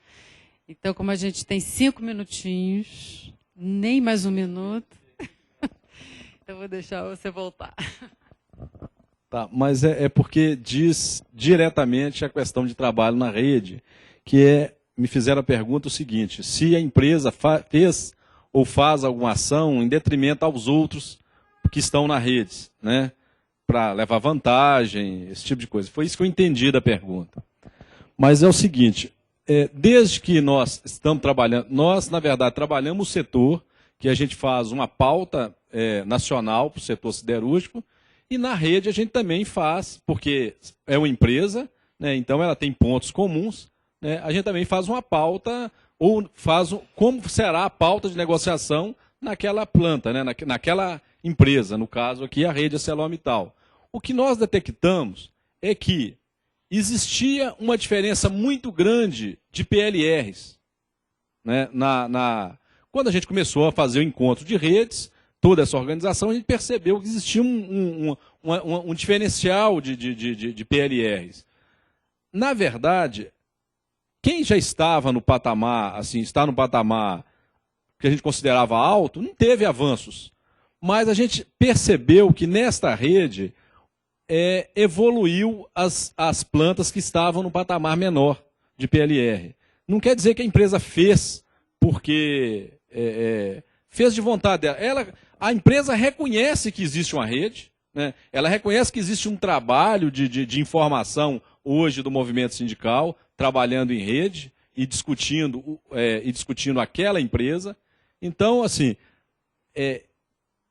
Então, como a gente tem 5 minutinhos, nem mais 1 minuto, eu vou deixar você voltar. Tá, mas é porque diz diretamente a questão de trabalho na rede, que me fizeram a pergunta o seguinte: se a empresa fez ou faz alguma ação em detrimento aos outros que estão na rede, né, para levar vantagem, esse tipo de coisa. Foi isso que eu entendi da pergunta. Mas é o seguinte, desde que nós estamos trabalhando, nós, na verdade, trabalhamos o setor, que a gente faz uma pauta nacional para o setor siderúrgico, E na rede a gente também faz, porque é uma empresa, né, então ela tem pontos comuns, né, a gente também faz uma pauta, ou faz como será a pauta de negociação naquela planta, né, naquela empresa, no caso aqui a rede ArcelorMittal. O que nós detectamos é que existia uma diferença muito grande de PLRs. Né, quando a gente começou a fazer o encontro de redes, toda essa organização, a gente percebeu que existia um diferencial de PLRs. Na verdade, quem já estava no patamar, assim, está no patamar que a gente considerava alto, não teve avanços. Mas a gente percebeu que nesta rede evoluiu as plantas que estavam no patamar menor de PLR. Não quer dizer que a empresa fez porque fez de vontade dela. A empresa reconhece que existe uma rede, né? Ela reconhece que existe um trabalho de informação hoje do movimento sindical, trabalhando em rede e discutindo aquela empresa. Então, assim,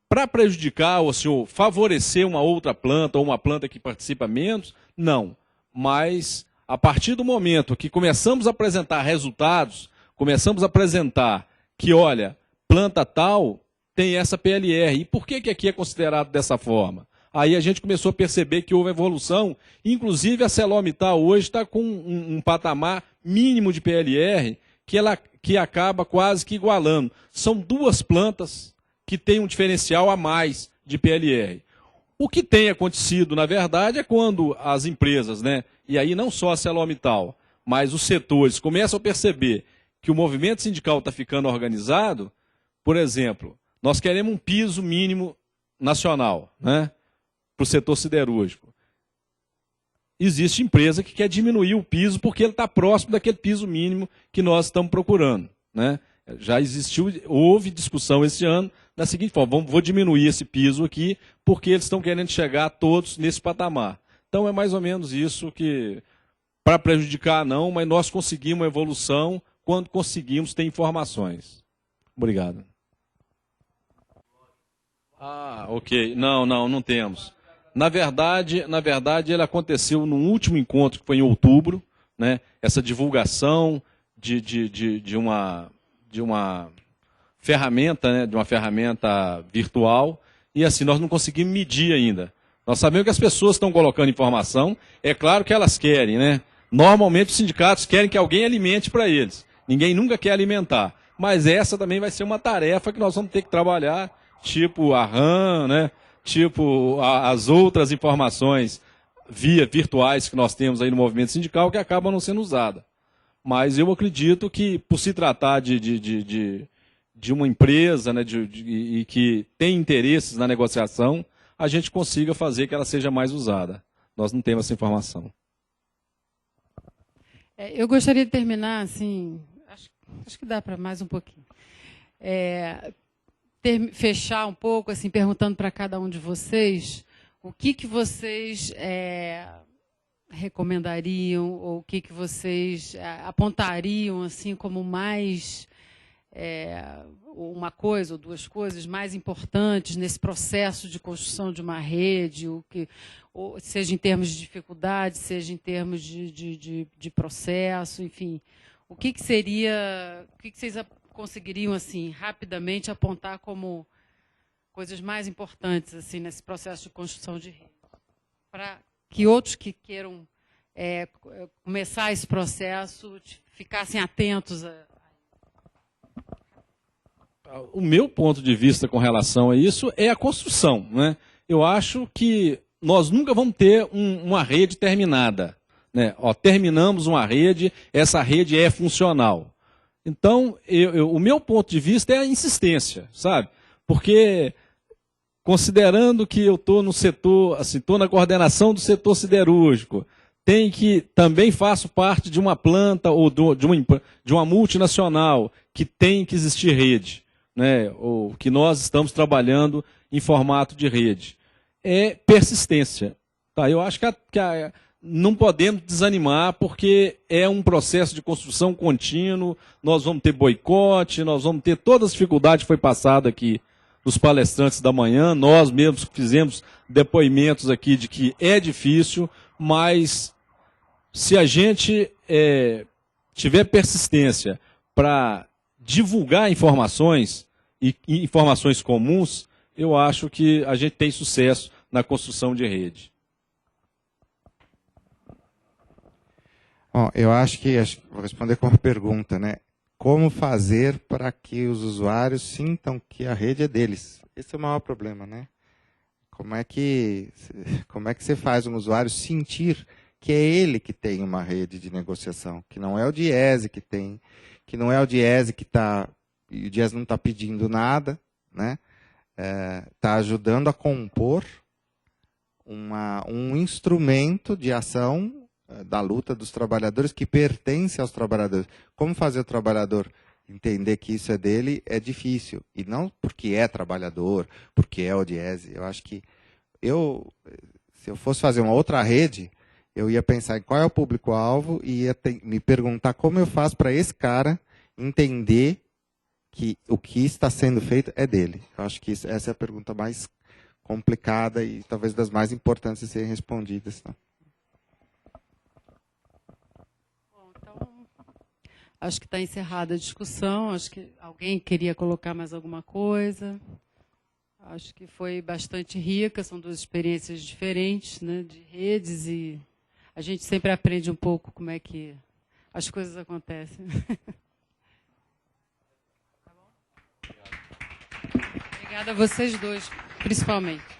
para prejudicar ou assim, favorecer uma outra planta ou uma planta que participa menos, não. Mas, a partir do momento que começamos a apresentar resultados, começamos a apresentar que, olha, planta tal tem essa PLR. E por que aqui é considerado dessa forma? Aí a gente começou a perceber que houve evolução. Inclusive, a ArcelorMittal hoje está com um patamar mínimo de PLR que acaba quase que igualando. São duas plantas que têm um diferencial a mais de PLR. O que tem acontecido, na verdade, é quando as empresas, né, e aí não só a ArcelorMittal, mas os setores começam a perceber que o movimento sindical está ficando organizado. Por exemplo, nós queremos um piso mínimo nacional, né, para o setor siderúrgico. Existe empresa que quer diminuir o piso porque ele está próximo daquele piso mínimo que nós estamos procurando, né? Já houve discussão esse ano da seguinte forma: vou diminuir esse piso aqui porque eles estão querendo chegar todos nesse patamar. Então é mais ou menos isso que, para prejudicar não, mas nós conseguimos uma evolução quando conseguimos ter informações. Obrigado. Ok. Não temos. Na verdade, ele aconteceu no último encontro, que foi em outubro, né? Essa divulgação de uma ferramenta, né? De uma ferramenta virtual, e assim, nós não conseguimos medir ainda. Nós sabemos que as pessoas estão colocando informação, é claro que elas querem, né? Normalmente os sindicatos querem que alguém alimente para eles. Ninguém nunca quer alimentar. Mas essa também vai ser uma tarefa que nós vamos ter que trabalhar, tipo a RAM, né? Tipo as outras informações virtuais que nós temos aí no movimento sindical que acabam não sendo usadas. Mas eu acredito que, por se tratar de uma empresa, né, e que tem interesses na negociação, a gente consiga fazer que ela seja mais usada. Nós não temos essa informação. Eu gostaria de terminar, assim, acho que dá para mais um pouquinho. Fechar um pouco, assim, perguntando para cada um de vocês o que vocês recomendariam ou o que vocês apontariam assim como mais uma coisa ou duas coisas mais importantes nesse processo de construção de uma rede, seja em termos de dificuldade, seja em termos de processo, enfim. O que vocês conseguiriam assim rapidamente apontar como coisas mais importantes assim nesse processo de construção de rede, para que outros que queiram começar esse processo ficassem atentos O meu ponto de vista com relação a isso é a construção, né? Eu acho que nós nunca vamos ter uma rede terminada, né? Terminamos uma rede, essa rede é funcional. Então, o meu ponto de vista é a insistência, sabe? Porque, considerando que eu estou no setor, assim, estou na coordenação do setor siderúrgico, também faço parte de uma planta ou de uma multinacional que tem que existir rede, né? Ou que nós estamos trabalhando em formato de rede. É persistência. Tá? Eu acho que não podemos desanimar, porque é um processo de construção contínuo, nós vamos ter boicote, nós vamos ter todas as dificuldades que foi passado aqui dos palestrantes da manhã, nós mesmos fizemos depoimentos aqui de que é difícil, mas se a gente tiver persistência para divulgar informações e informações comuns, eu acho que a gente tem sucesso na construção de rede. Bom, eu acho que vou responder com uma pergunta, né? Como fazer para que os usuários sintam que a rede é deles? Esse é o maior problema, né? Como é que você faz um usuário sentir que é ele que tem uma rede de negociação, que não é o Diese que tem, que não é o Diese que está, e o Diese não está pedindo nada, né? Está ajudando a compor um instrumento de ação da luta dos trabalhadores que pertence aos trabalhadores. Como fazer o trabalhador entender que isso é dele é difícil. E não porque é trabalhador, porque é o Diese. Eu acho que se eu fosse fazer uma outra rede, eu ia pensar em qual é o público-alvo e ia me perguntar como eu faço para esse cara entender que o que está sendo feito é dele. Eu acho que essa é a pergunta mais complicada e talvez das mais importantes de serem respondidas. Tá? Acho que está encerrada a discussão. Acho que alguém queria colocar mais alguma coisa. Acho que foi bastante rica. São duas experiências diferentes, né, de redes, e a gente sempre aprende um pouco como é que as coisas acontecem. Tá bom? Obrigada a vocês dois, principalmente.